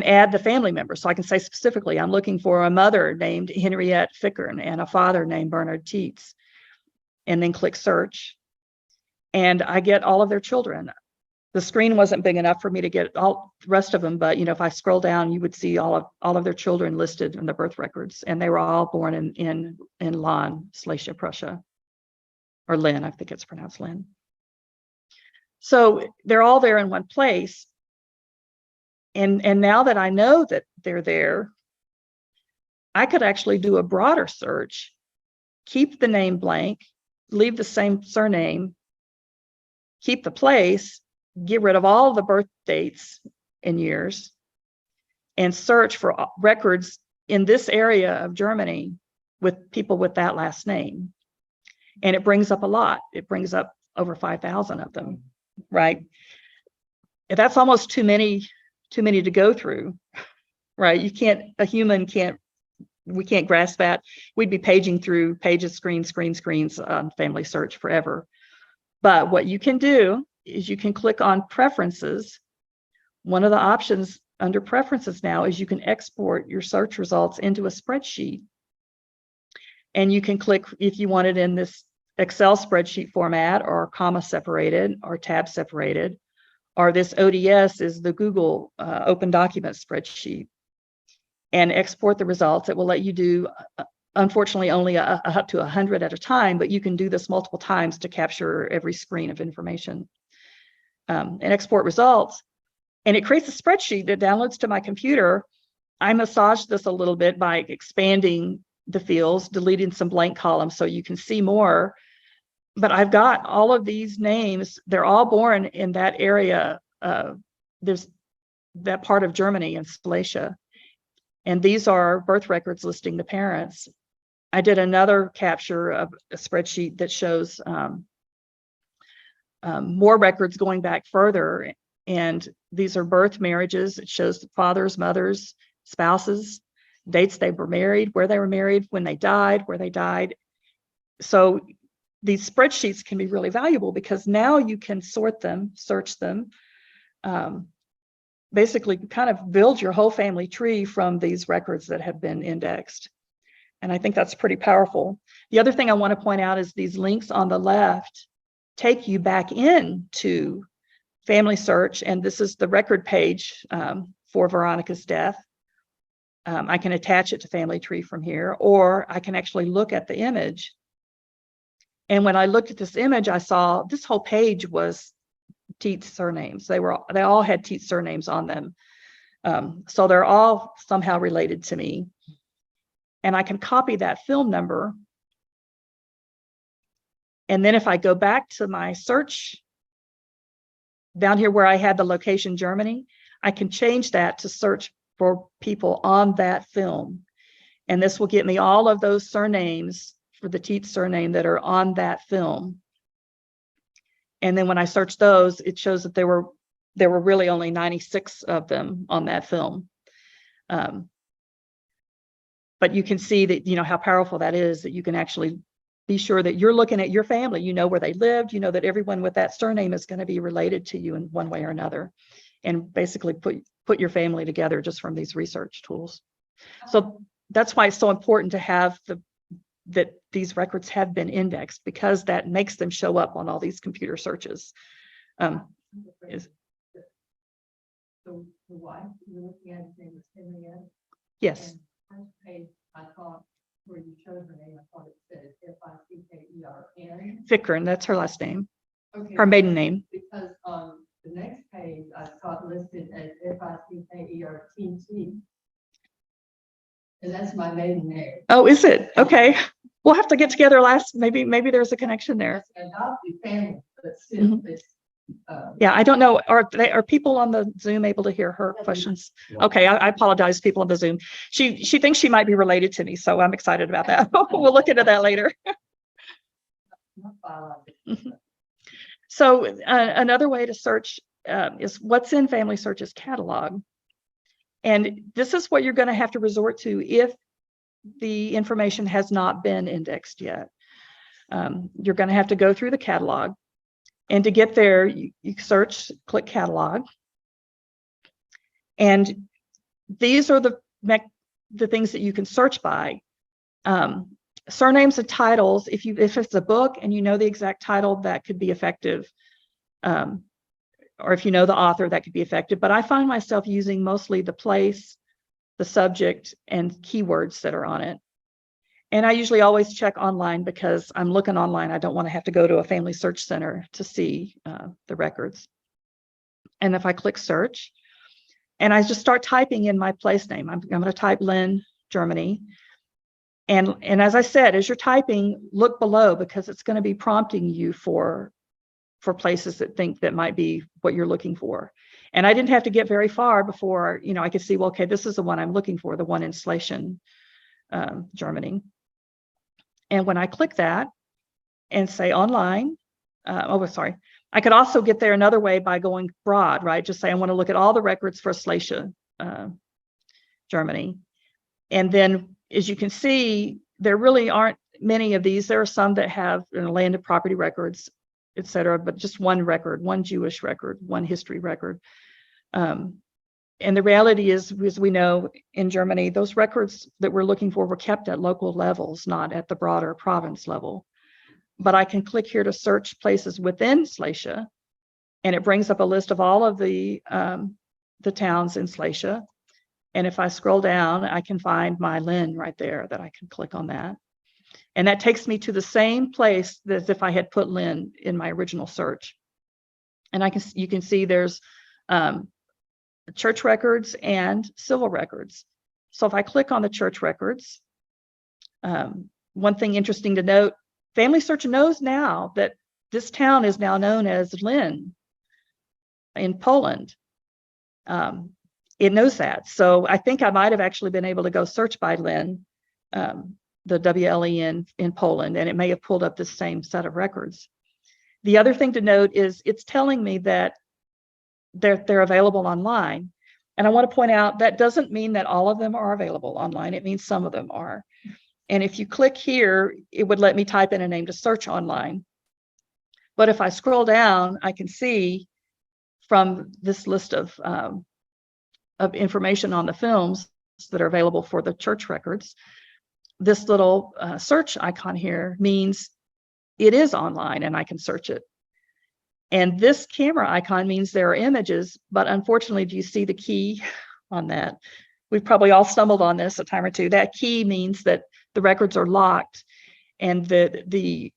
add the family members. So I can say specifically, I'm looking for a mother named Henriette Fickern and a father named Bernard Tietz, and then click search. And I get all of their children. The screen wasn't big enough for me to get all the rest of them, but if I scroll down, you would see all of their children listed in the birth records, and they were all born in Lahn, Silesia, Prussia, or Lynn, I think it's pronounced Lynn. So they're all there in one place. And now that I know that they're there, I could actually do a broader search, keep the name blank, leave the same surname, keep the place, get rid of all the birth dates and years, and search for records in this area of Germany with people with that last name. And it brings up a lot. It brings up over 5,000 of them, right? That's almost too many to go through, right? We can't grasp that. We'd be paging through pages, screens on Family Search forever. But what you can do is you can click on preferences. One of the options under preferences now is you can export your search results into a spreadsheet. And you can click if you want it in this Excel spreadsheet format, or comma separated, or tab separated, or this ODS is the Google Open Document spreadsheet, and export the results. It will let you do, unfortunately, only up to 100 at a time, but you can do this multiple times to capture every screen of information. And export results. And it creates a spreadsheet that downloads to my computer. I massaged this a little bit by expanding the fields, deleting some blank columns so you can see more. But I've got all of these names. They're all born in that area. There's that part of Germany in Silesia. And these are birth records listing the parents. I did another capture of a spreadsheet that shows more records going back further. And these are birth, marriages. It shows the fathers, mothers, spouses, dates they were married, where they were married, when they died, where they died. So these spreadsheets can be really valuable because now you can sort them, search them, basically kind of build your whole family tree from these records that have been indexed. And I think that's pretty powerful. The other thing I want to point out is these links on the left take you back into Family Search, and this is the record page for Veronica's death. I can attach it to Family Tree from here, or I can actually look at the image. And when I looked at this image, I saw this whole page was Teet's surnames. They all had Teet's surnames on them. So they're all somehow related to me. And I can copy that film number. And then if I go back to my search down here where I had the location Germany, I can change that to search for people on that film. And this will get me all of those surnames for the Teet surname that are on that film. And then when I search those, it shows that there were really only 96 of them on that film. But you can see that, you know, how powerful that is, that you can actually be sure that you're looking at your family, you know where they lived, you know that everyone with that surname is going to be related to you in one way or another, and basically put your family together just from these research tools. So that's why it's so important to have that these records have been indexed, because that makes them show up on all these computer searches. So the wife, you're looking at his name was Henrietta. Yes. And first page, I thought, where you showed her name, I thought it said Fickern. Fickern, that's her last name, Okay. her maiden name. Because on the next page, I saw it listed as Fickertt. And that's my maiden name. Oh, is it? Okay. We'll have to get together maybe there's a connection there. It's an adopted family, but still, it's, Yeah, I don't know. Are people on the Zoom able to hear her questions? Okay, I apologize, people on the Zoom. She thinks she might be related to me, so I'm excited about that. We'll look into that later. not biological. So another way to search is what's in Family Search's catalog. And this is what you're going to have to resort to if the information has not been indexed yet. You're going to have to go through the catalog. And to get there, you search, click catalog. And these are the things that you can search by. Surnames and titles, if it's a book and you know the exact title, that could be effective. Or if you know the author, that could be effective. But I find myself using mostly the place, the subject, and keywords that are on it. And I usually always check online because I'm looking online. I don't want to have to go to a family search center to see the records. And if I click search, and I just start typing in my place name, I'm going to type Lynn, Germany. And as I said, as you're typing, look below, because it's going to be prompting you for places that might be what you're looking for. And I didn't have to get very far before, you know, I could see, well, okay, this is the one I'm looking for, the one in Slation, Germany. And when I click that and say online, I could also get there another way by going broad, right? Just say, I want to look at all the records for Slation, Germany. And then, as you can see, there really aren't many of these. There are some that have landed property records, et cetera, but just one record, one Jewish record, one history record. And the reality is, as we know, in Germany, those records that we're looking for were kept at local levels, not at the broader province level. But I can click here to search places within Slatia, and it brings up a list of all of the towns in Slatia. And if I scroll down, I can find my Lynn right there, that I can click on that. And that takes me to the same place as if I had put Lynn in my original search. And you can see there's church records and civil records. So if I click on the church records, one thing interesting to note, Family Search knows now that this town is now known as Lynn in Poland. It knows that. So I think I might have actually been able to go search by Lynn, the WLEN in Poland, and it may have pulled up the same set of records. The other thing to note is it's telling me that they're available online. And I want to point out that doesn't mean that all of them are available online. It means some of them are. And if you click here, it would let me type in a name to search online. But if I scroll down, I can see from this list of information on the films that are available for the church records, this little search icon here means it is online and I can search it. And this camera icon means there are images, but unfortunately, do you see the key on that? We've probably all stumbled on this a time or two. That key means that the records are locked, and the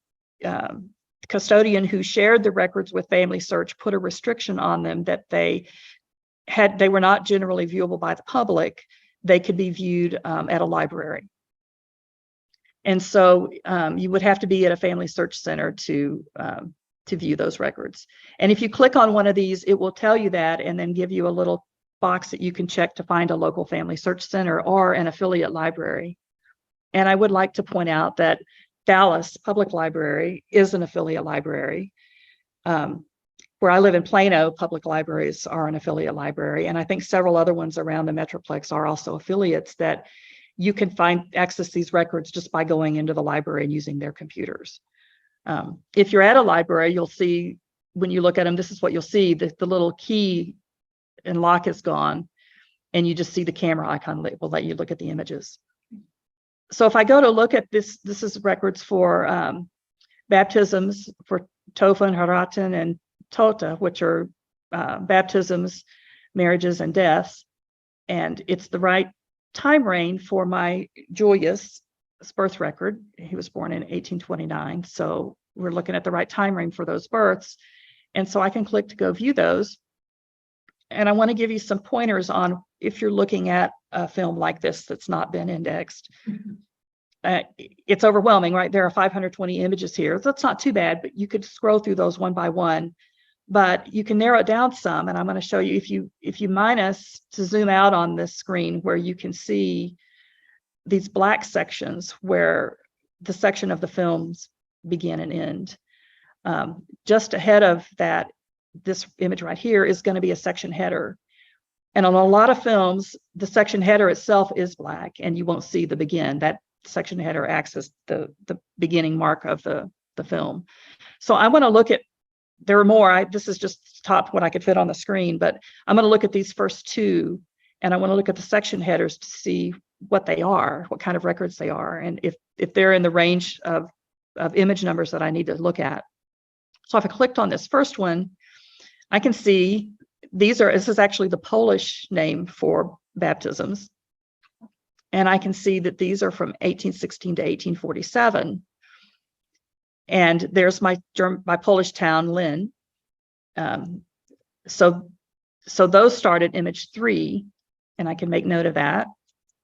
custodian who shared the records with Family Search put a restriction on them that they were not generally viewable by the public. They could be viewed at a library. And so you would have to be at a Family Search Center to view those records. And if you click on one of these, it will tell you that and then give you a little box that you can check to find a local Family Search Center or an affiliate library. And I would like to point out that Dallas Public Library is an affiliate library. Where I live in Plano, public libraries are an affiliate library. And I think several other ones around the Metroplex are also affiliates that you can access these records just by going into the library and using their computers. If you're at a library, you'll see, when you look at them, this is what you'll see, the little key and lock is gone, and you just see the camera icon that will let you look at the images. So if I go to look at this, this is records for baptisms for Tofa and Haratan and Tota, which are baptisms, marriages, and deaths. And it's the right time reign for my Julius' birth record. He was born in 1829. So we're looking at the right time reign for those births. And so I can click to go view those. And I want to give you some pointers on if you're looking at a film like this that's not been indexed. It's overwhelming, right? There are 520 images here. That's not too bad, but you could scroll through those one by one. But you can narrow it down some, and I'm going to show you, if you minus to zoom out on this screen where you can see these black sections where the section of the films begin and end. Just ahead of that, this image right here is going to be a section header. And on a lot of films, the section header itself is black and you won't see the begin. That section header acts as the beginning mark of the film. So I want to look at, there are more, this is just top what I could fit on the screen, but I'm going to look at these first two, and I want to look at the section headers to see what they are, what kind of records they are, and if they're in the range of image numbers that I need to look at. So if I clicked on this first one, I can see this is actually the Polish name for baptisms. And I can see that these are from 1816 to 1847. And there's my Polish town, Lynn. So those start at image 3, and I can make note of that.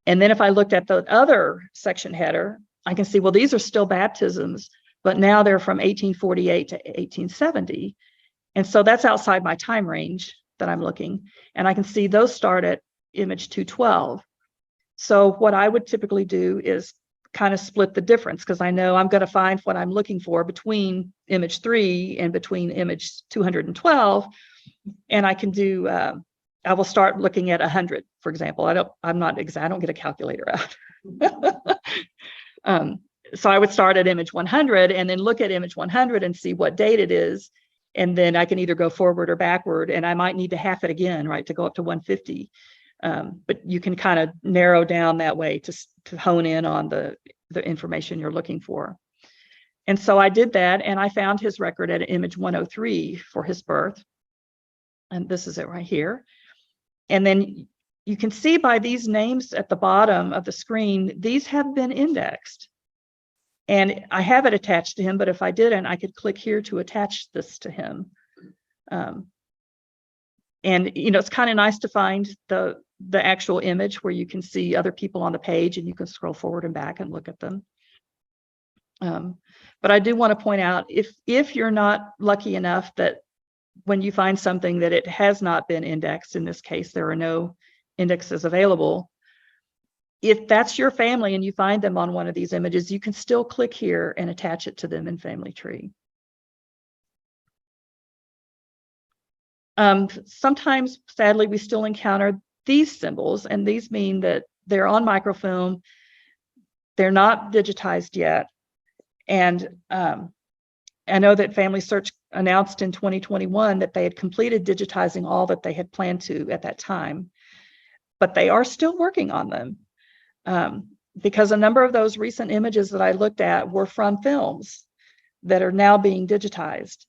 And then if I looked at the other section header, I can see, well, these are still baptisms, but now they're from 1848 to 1870. And so that's outside my time range that I'm looking. And I can see those start at image 212. So what I would typically do is kind of split the difference, because I know I'm going to find what I'm looking for between image 3 and between image 212. And I can do, I will start looking at 100, for example. I don't get a calculator out. So I would start at image 100 and then look at image 100 and see what date it is. And then I can either go forward or backward, and I might need to half it again, right, to go up to 150. But you can kind of narrow down that way to hone in on the information you're looking for. And so I did that, and I found his record at image 103 for his birth. And this is it right here. And then you can see by these names at the bottom of the screen, these have been indexed. And I have it attached to him, but if I didn't, I could click here to attach this to him. And it's kind of nice to find the actual image where you can see other people on the page and you can scroll forward and back and look at them. But I do want to point out, if you're not lucky enough that when you find something that it has not been indexed, in this case, there are no indexes available. If that's your family and you find them on one of these images, you can still click here and attach it to them in Family Tree. Sometimes, sadly, we still encounter these symbols, and these mean that they're on microfilm. They're not digitized yet. And I know that Family Search announced in 2021 that they had completed digitizing all that they had planned to at that time, but they are still working on them. because a number of those recent images that I looked at were from films that are now being digitized.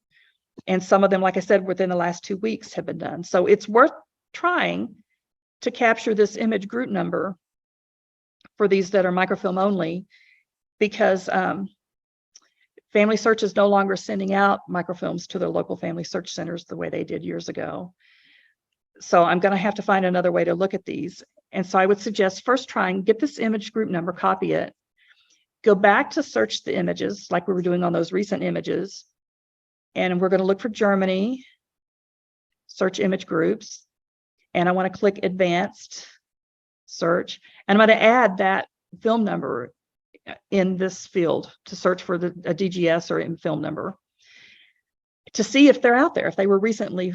And some of them, like I said, within the last 2 weeks have been done. So it's worth trying to capture this image group number for these that are microfilm only, because Family Search is no longer sending out microfilms to their local family search centers the way they did years ago. So I'm going to have to find another way to look at these. And so I would suggest first trying, get this image group number, copy it, go back to search the images like we were doing on those recent images. And we're going to look for Germany, search image groups. And I want to click advanced search. And I'm going to add that film number in this field to search for a DGS or in film number to see if they're out there, if they were recently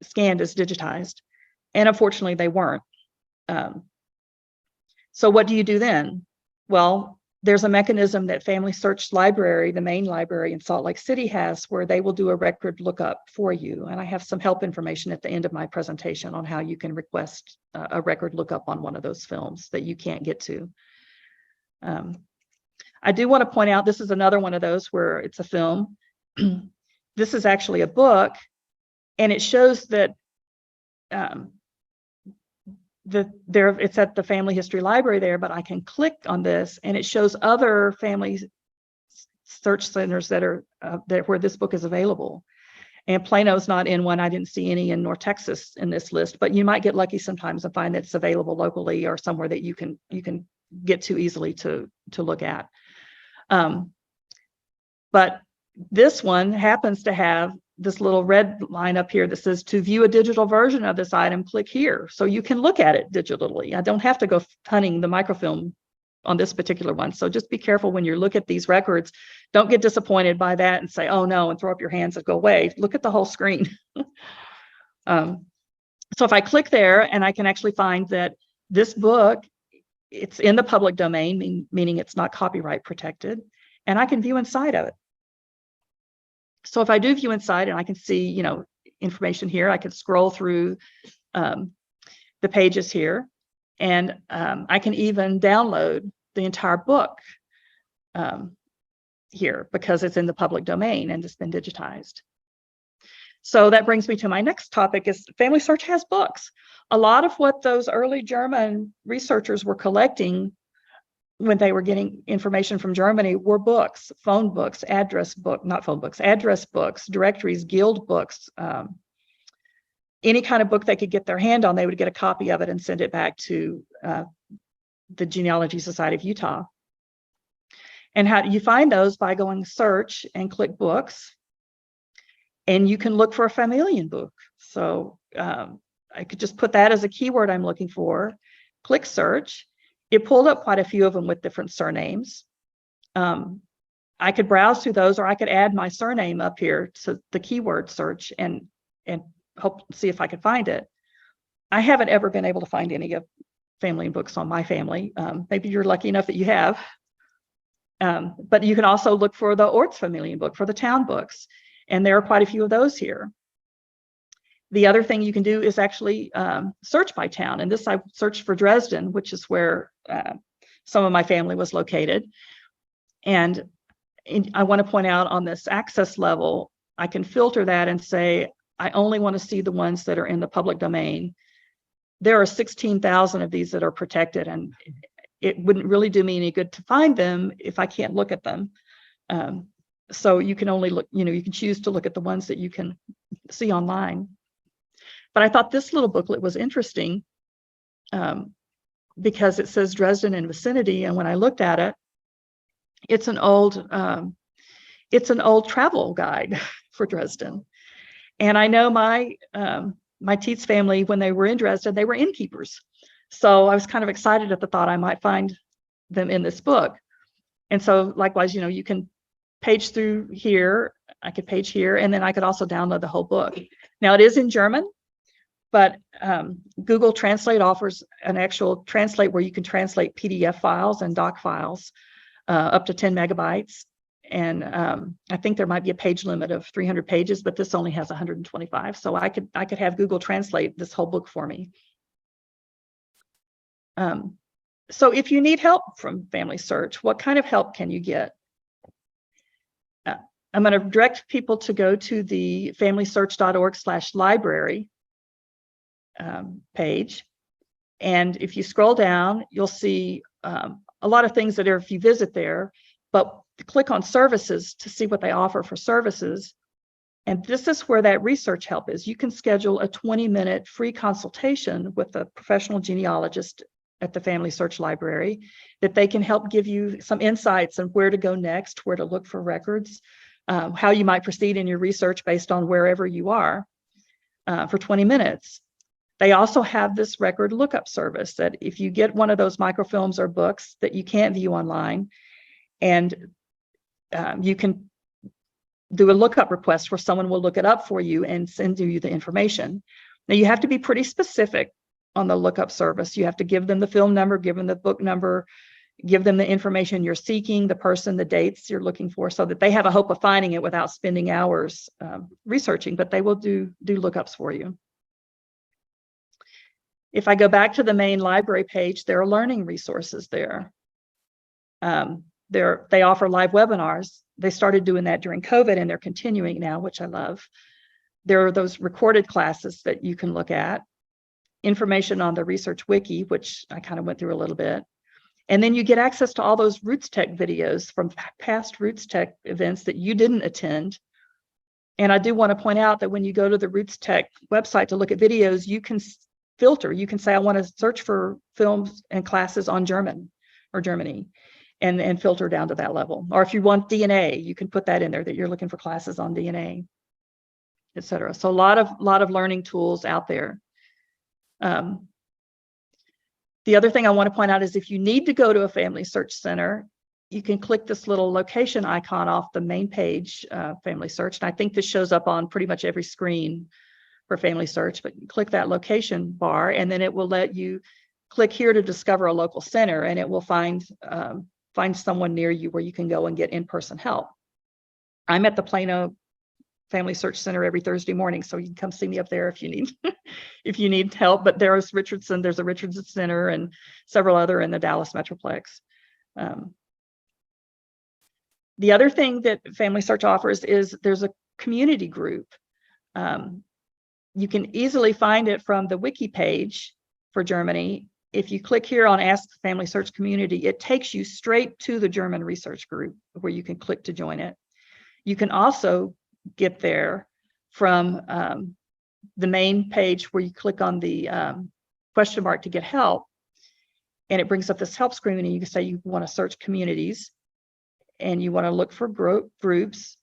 scanned as digitized. And unfortunately, they weren't. So what do you do then? Well, there's a mechanism that Family Search Library, the main library in Salt Lake City, has where they will do a record lookup for you. And I have some help information at the end of my presentation on how you can request a record lookup on one of those films that you can't get to. I do want to point out, this is another one of those where it's a film. This is actually a book, and it shows that it's at the Family History Library there, but I can click on this and it shows other family search centers that are where this book is available. And Plano's not in one. I didn't see any in North Texas in this list, but you might get lucky sometimes and find that it's available locally or somewhere that you can get to easily to look at. But this one happens to have this little red line up here that says, to view a digital version of this item, click here. So you can look at it digitally. I don't have to go hunting the microfilm on this particular one. So just be careful when you look at these records. Don't get disappointed by that and say, oh no, and throw up your hands and go away. Look at the whole screen. So if I click there, and I can actually find that this book, it's in the public domain, meaning it's not copyright protected, and I can view inside of it. So if I do view inside and I can see, information here, I can scroll through the pages here, and I can even download the entire book here because it's in the public domain and it's been digitized. So that brings me to my next topic is Family Search has books. A lot of what those early German researchers were collecting when they were getting information from Germany were books, phone books, address books, directories, guild books, any kind of book they could get their hand on, they would get a copy of it and send it back to the Genealogy Society of Utah. And how do you find those? By going search and click books. And you can look for a familial book. So I could just put that as a keyword I'm looking for, click search. It pulled up quite a few of them with different surnames. I could browse through those, or I could add my surname up here to the keyword search and see if I could find it. I haven't ever been able to find any of family books on my family. Maybe you're lucky enough that you have. But you can also look for the Ortsfamilien book, for the town books. And there are quite a few of those here. The other thing you can do is actually search by town. And this, I searched for Dresden, which is where some of my family was located. And I want to point out on this access level, I can filter that and say, I only want to see the ones that are in the public domain. There are 16,000 of these that are protected, and it wouldn't really do me any good to find them if I can't look at them. So you can only look, you can choose to look at the ones that you can see online. But I thought this little booklet was interesting because it says Dresden and vicinity. And when I looked at it, it's an old travel guide for Dresden. And I know my Tietz family, when they were in Dresden, they were innkeepers. So I was kind of excited at the thought I might find them in this book. And so likewise, you can page through here, I could page here, and then I could also download the whole book. Now it is in German, but Google Translate offers an actual translate where you can translate PDF files and doc files up to 10 megabytes. And I think there might be a page limit of 300 pages, but this only has 125. So I could have Google translate this whole book for me. So if you need help from Family Search, what kind of help can you get? I'm going to direct people to go to the familysearch.org/library page. And if you scroll down, you'll see a lot of things that are if you visit there, but click on services to see what they offer for services. And this is where that research help is. You can schedule a 20-minute free consultation with a professional genealogist at the Family Search Library that they can help give you some insights on where to go next, where to look for records, how you might proceed in your research based on wherever you are for 20 minutes. They also have this record lookup service that if you get one of those microfilms or books that you can't view online, and you can do a lookup request where someone will look it up for you and send you the information. Now you have to be pretty specific on the lookup service. You have to give them the film number, give them the book number, give them the information you're seeking, the person, the dates you're looking for, so that they have a hope of finding it without spending hours researching, but they will do lookups for you. If I go back to the main library page, there are learning resources there. They offer live webinars. They started doing that during COVID and they're continuing now, which I love. There are those recorded classes that you can look at, information on the research wiki, which I kind of went through a little bit. And then you get access to all those Roots Tech videos from past Roots Tech events that you didn't attend. And I do want to point out that when you go to the Roots Tech website to look at videos, you can filter. You can say, I want to search for films and classes on German or Germany, and filter down to that level. Or if you want DNA, you can put that in there that you're looking for classes on DNA, et cetera. So a lot of learning tools out there. The other thing I want to point out is if you need to go to a Family Search Center, you can click this little location icon off the main page, Family Search. And I think this shows up on pretty much every screen for Family Search, but you click that location bar and then it will let you click here to discover a local center, and it will find someone near you where you can go and get in-person help. I'm at the Plano Family Search Center every Thursday morning, so you can come see me up there if you need if you need help. But there's a Richardson Center and several other in the Dallas Metroplex. The other thing that Family Search offers is there's a community group. You can easily find it from the wiki page for Germany. If you click here on Ask Family Search Community, it takes you straight to the German research group where you can click to join it. You can also get there from the main page where you click on the question mark to get help, and it brings up this help screen, and you can say you want to search communities and you want to look for groups.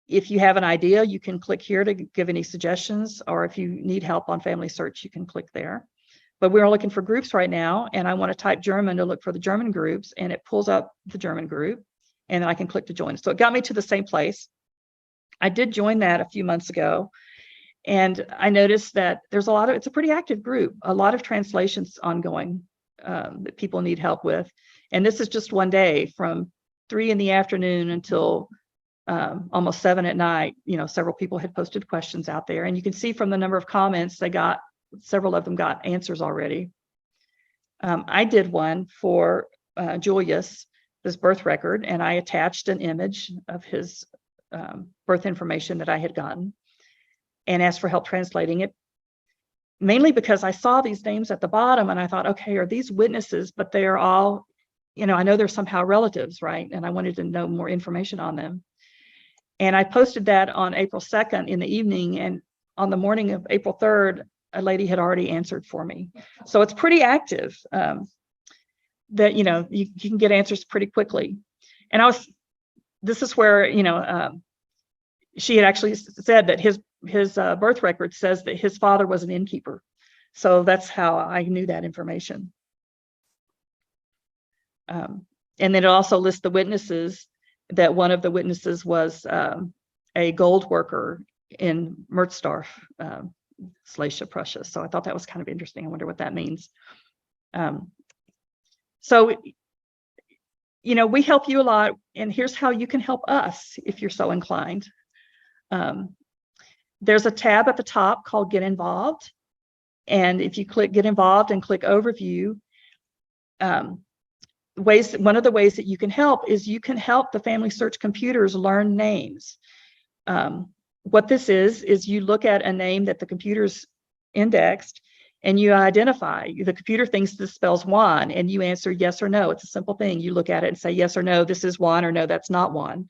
If you have an idea, you can click here to give any suggestions, or if you need help on Family Search, you can click there. But we're looking for groups right now, and I want to type German to look for the German groups, and it pulls up the German group, and then I can click to join. So it got me to the same place. I did join that a few months ago, and I noticed that there's it's a pretty active group, a lot of translations ongoing that people need help with. And this is just one day from 3 in the afternoon until almost 7 at night. Several people had posted questions out there, and you can see from the number of comments several of them got answers already. I did one for Julius, his birth record, and I attached an image of his birth information that I had gotten and asked for help translating it, mainly because I saw these names at the bottom and I thought, okay, are these witnesses? But they are all, I know they're somehow relatives, right? And I wanted to know more information on them. And I posted that on April 2nd in the evening, and on the morning of April 3rd, a lady had already answered for me. So it's pretty active, that, you can get answers pretty quickly. And this is where, she had actually said that his birth record says that his father was an innkeeper. So that's how I knew that information. And then it also lists the witnesses, that one of the witnesses was a gold worker in Merzdorf, Silesia, Prussia. So I thought that was kind of interesting. I wonder what that means. So, we help you a lot, and here's how you can help us if you're so inclined. There's a tab at the top called Get Involved. And if you click Get Involved and click Overview, one of the ways that you can help is you can help the family search computers learn names. What this is you look at a name that the computer's indexed and you identify. The computer thinks this spells Juan, and you answer yes or no. It's a simple thing. You look at it and say yes or no, this is Juan, or no, that's not Juan.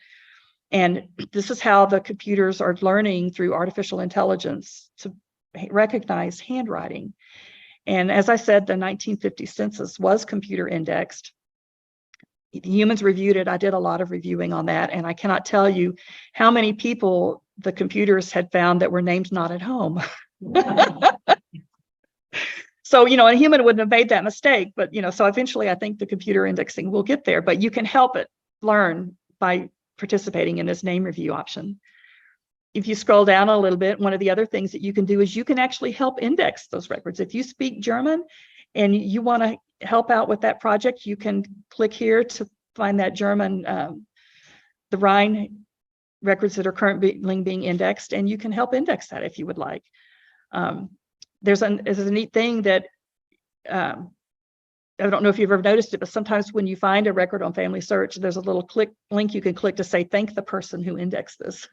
And this is how the computers are learning through artificial intelligence to recognize handwriting. And as I said, the 1950 census was computer indexed. Humans reviewed it. I did a lot of reviewing on that, and I cannot tell you how many people the computers had found that were named not at home. So, a human wouldn't have made that mistake, but, so eventually I think the computer indexing will get there, but you can help it learn by participating in this name review option. If you scroll down a little bit, one of the other things that you can do is you can actually help index those records. If you speak German and you want to help out with that project, you can click here to find that German, the Rhine records that are currently being indexed, and you can help index that if you would like. There's a neat thing that I don't know if you've ever noticed it, but sometimes when you find a record on Family Search, there's a little link you can click to say, thank the person who indexed this.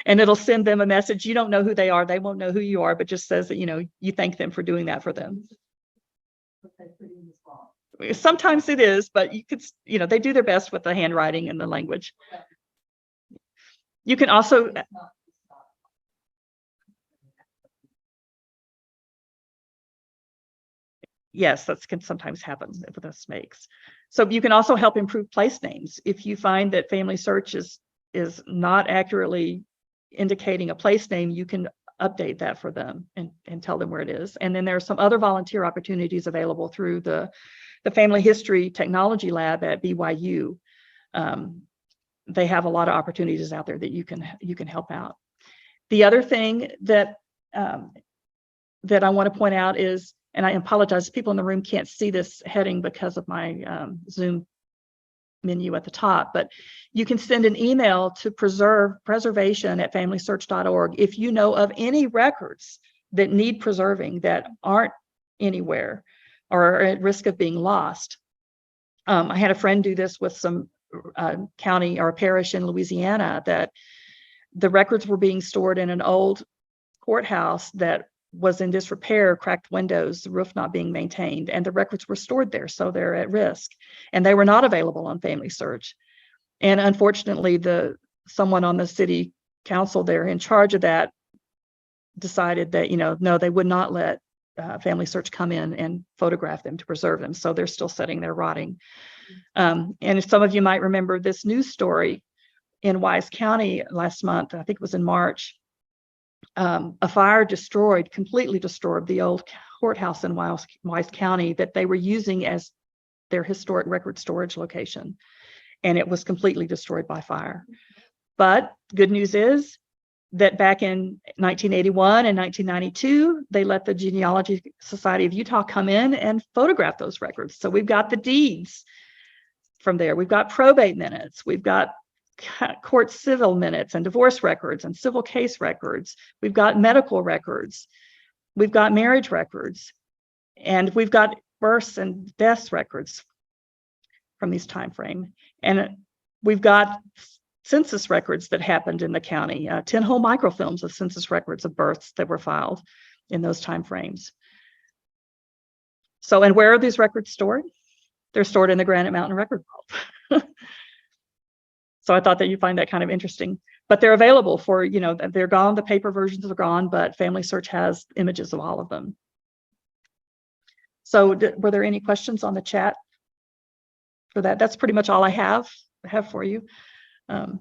And it'll send them a message. You don't know who they are. They won't know who you are, but just says that, you thank them for doing that for them. Sometimes it is, but you could, they do their best with the handwriting and the language. You can also, yes, that can sometimes happen with the snakes. So you can also help improve place names. If you find that Family Search is not accurately indicating a place name, you can update that for them and tell them where it is. And then there are some other volunteer opportunities available through the Family History Technology Lab at BYU. They have a lot of opportunities out there that you can help out. The other thing that I want to point out is, and I apologize, people in the room can't see this heading because of my Zoom menu at the top, but you can send an email to preservation@familysearch.org if you know of any records that need preserving that aren't anywhere or are at risk of being lost. I had a friend do this with some county or parish in Louisiana, that the records were being stored in an old courthouse that was in disrepair, cracked windows, the roof not being maintained, and the records were stored there, so they're at risk, and they were not available on Family Search. And unfortunately, someone on the city council there in charge of that decided that, no, they would not let Family Search come in and photograph them to preserve them, so they're still sitting there rotting. And if some of you might remember this news story in Wise County last month, I think it was in March. A fire completely destroyed the old courthouse in Wise County that they were using as their historic record storage location. And it was completely destroyed by fire. But good news is that back in 1981 and 1992, they let the Genealogy Society of Utah come in and photograph those records. So we've got the deeds from there. We've got probate minutes. We've got court civil minutes and divorce records and civil case records. We've got medical records. We've got marriage records. And we've got births and deaths records from these time frame. And we've got census records that happened in the county, 10 whole microfilms of census records of births that were filed in those time frames. So, and where are these records stored? They're stored in the Granite Mountain Record Vault. So I thought that you'd find that kind of interesting, but they're available for, they're gone, the paper versions are gone, but Family Search has images of all of them. So were there any questions on the chat for that? That's pretty much all I have for you. And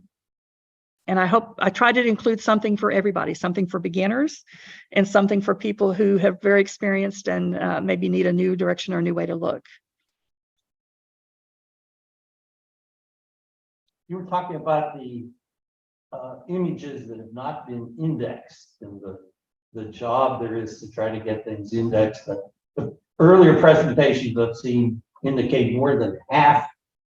I hope I tried to include something for everybody, something for beginners and something for people who have very experienced and maybe need a new direction or a new way to look. You were talking about the images that have not been indexed and the job there is to try to get things indexed. The earlier presentations I've seen indicate more than half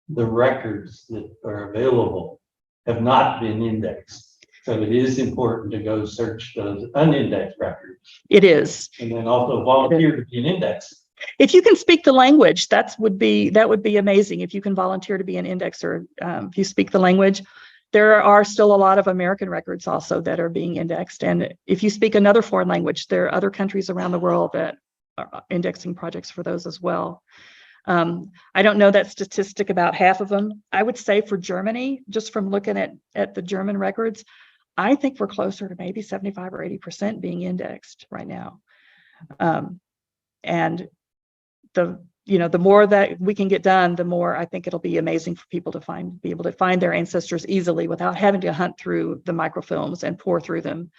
the records that are available have not been indexed. So it is important to go search those unindexed records. It is. And then also volunteer to be an index If you can speak the language, that would be amazing. If you can volunteer to be an indexer, if you speak the language. There are still a lot of American records also that are being indexed. And if you speak another foreign language, there are other countries around the world that are indexing projects for those as well. I don't know that statistic about half of them. I would say for Germany, just from looking at the German records, I think we're closer to maybe 75 or 80% being indexed right now. And the more that we can get done, the more I think it'll be amazing for people to be able to find their ancestors easily without having to hunt through the microfilms and pour through them.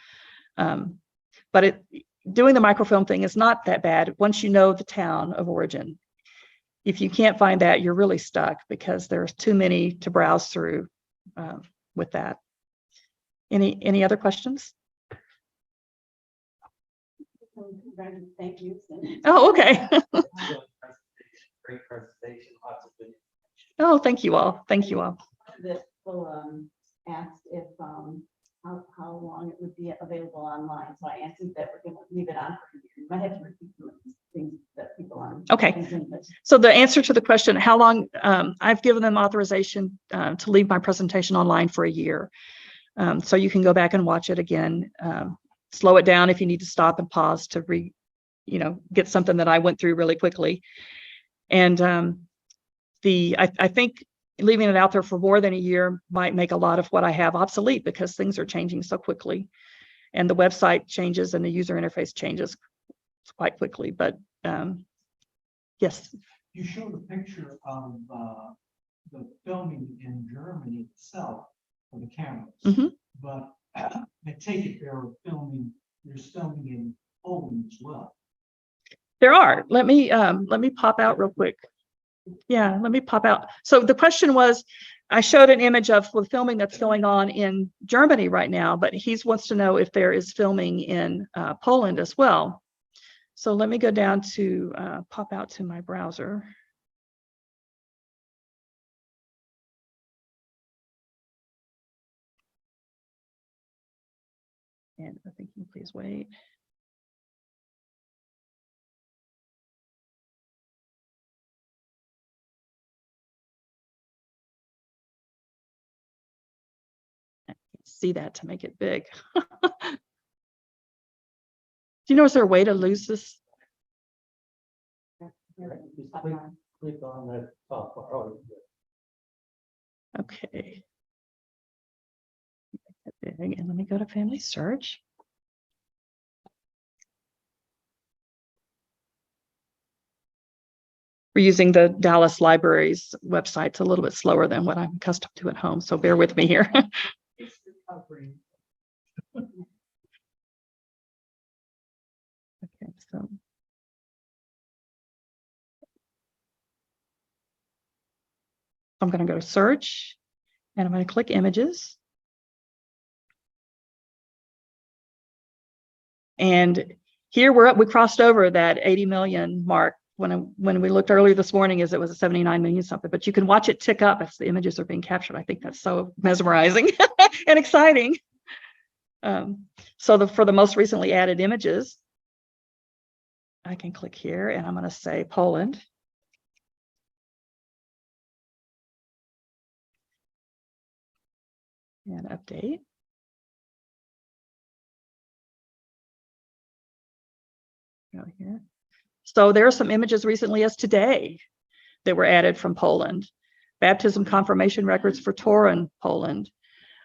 But doing the microfilm thing is not that bad once you know the town of origin. If you can't find that, you're really stuck because there's too many to browse through with that. Any other questions? Thank you. Oh, okay. Great presentation, lots of good. Oh, thank you all. Thank you all. That will asked if how long it would be available online. So I answered that we're going to leave it on for a year. You might have to repeat some of these things that people on. Okay. So the answer to the question, how long, I've given them authorization to leave my presentation online for a year. So you can go back and watch it again. Slow it down if you need to stop and pause to get something that I went through really quickly. And I think leaving it out there for more than a year might make a lot of what I have obsolete because things are changing so quickly. And the website changes and the user interface changes quite quickly. But yes. You showed a picture of the filming in Germany itself of the cameras, but I take it there's filming in Poland as well. There are. Let me pop out real quick. Yeah, let me pop out. So the question was, I showed an image of the filming that's going on in Germany right now, but he wants to know if there is filming in Poland as well. So let me go down to pop out to my browser. And I think you please wait. I can't see that to make it big. Do you know, is there a way to lose this? Just click on that top part. Okay. Big, and let me go to family search. We're using the Dallas Library's website. It's a little bit slower than what I'm accustomed to at home, so bear with me here. Okay, so I'm going to go to search, and I'm going to click images. And here we crossed over that 80 million mark. When we looked earlier this morning, it was a 79 million something, but you can watch it tick up as the images are being captured. I think that's so mesmerizing and exciting. So for the most recently added images, I can click here and I'm going to say Poland. And update. Go here. So there are some images recently as today that were added from Poland. Baptism confirmation records for Torun, Poland.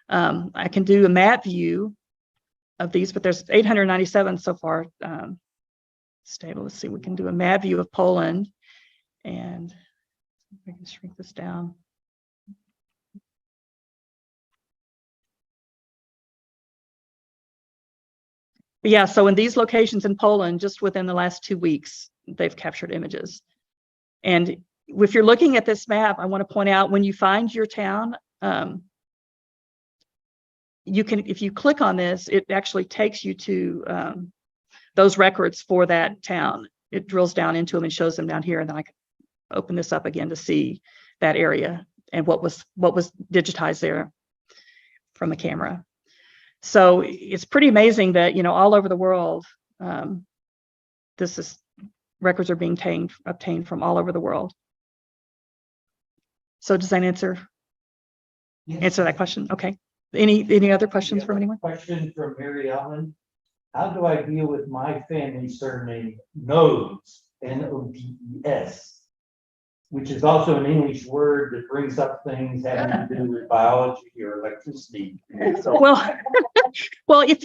I can do a map view of these, but there's 897 so far stable. Let's see, we can do a map view of Poland, and I can shrink this down. But yeah, so in these locations in Poland, just within the last 2 weeks, they've captured images. And if you're looking at this map, I want to point out when you find your town, you can, if you click on this, it actually takes you to those records for that town. It drills down into them and shows them down here, and then I can open this up again to see that area and what was digitized there from the camera. So it's pretty amazing that, all over the world, this is records are being obtained from all over the world. So does that answer that question? Okay. Any other questions from anyone? Question from Mary Ellen. How do I deal with my family surname Nodes, Nodes, which is also an English word that brings up things having to do with biology or electricity? Well, if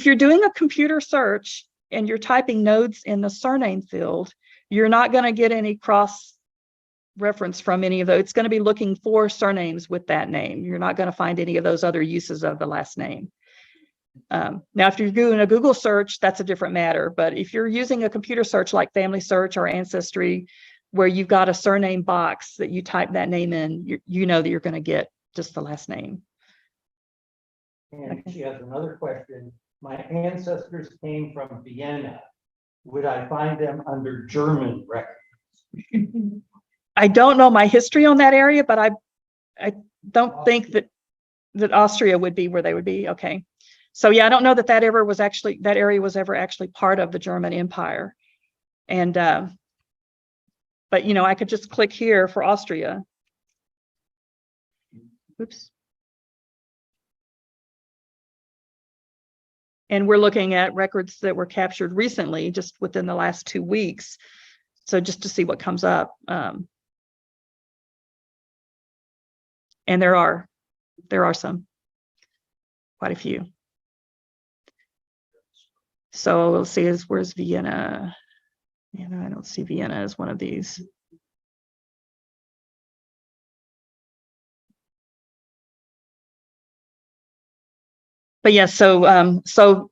you're doing a computer search and you're typing Nodes in the surname field, you're not going to get any cross reference from any of those. It's going to be looking for surnames with that name. You're not going to find any of those other uses of the last name. Now, if you're doing a Google search, that's a different matter. But if you're using a computer search like Family Search or Ancestry, where you've got a surname box that you type that name in, you know that you're going to get just the last name. And she has another question. My ancestors came from Vienna. Would I find them under German records? I don't know my history on that area, but I don't think that Austria would be where they would be. Okay. So yeah, I don't know that that area was ever actually part of the German Empire. And but you know, I could just click here for Austria. Oops. And we're looking at records that were captured recently, just within the last 2 weeks. So just to see what comes up. And there are some, quite a few. So we'll see where's Vienna? You know, I don't see Vienna as one of these. But yes, so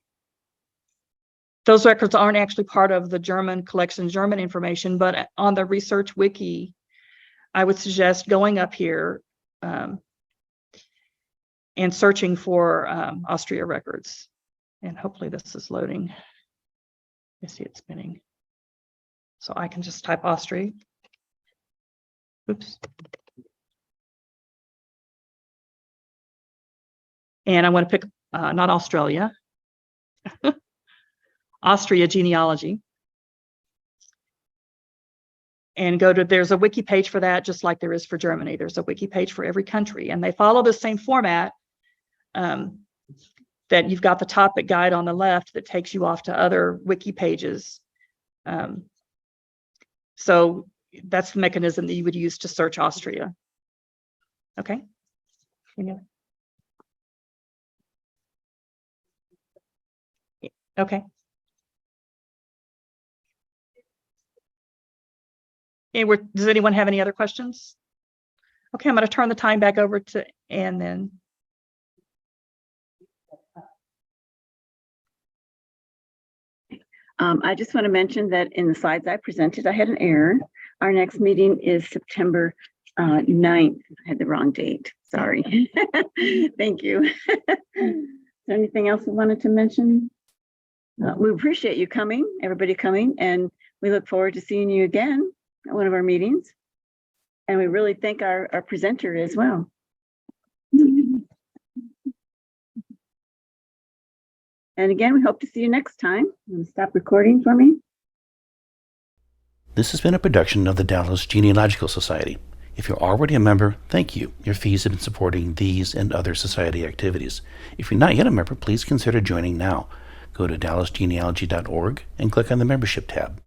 those records aren't actually part of the German collection, German information, but on the research wiki, I would suggest going up here and searching for Austria records. And hopefully this is loading. I see it spinning. So I can just type Austria. Oops. And I want to pick not Australia, Austria genealogy. And go to, there's a wiki page for that, just like there is for Germany. There's a wiki page for every country, and they follow the same format that you've got the topic guide on the left that takes you off to other wiki pages. So that's the mechanism that you would use to search Austria. Okay. Okay. Does anyone have any other questions? Okay, I'm going to turn the time back over to Anne then. I just want to mention that in the slides I presented, I had an error. Our next meeting is September 9th. I had the wrong date. Sorry. Thank you. Is there anything else we wanted to mention? We appreciate you coming, everybody coming, and we look forward to seeing you again at one of our meetings. And we really thank our presenter as well. And again, we hope to see you next time. I'm going to stop recording for me. This has been a production of the Dallas Genealogical Society. If you're already a member, thank you. Your fees have been supporting these and other society activities. If you're not yet a member, please consider joining now. Go to dallasgenealogy.org and click on the membership tab.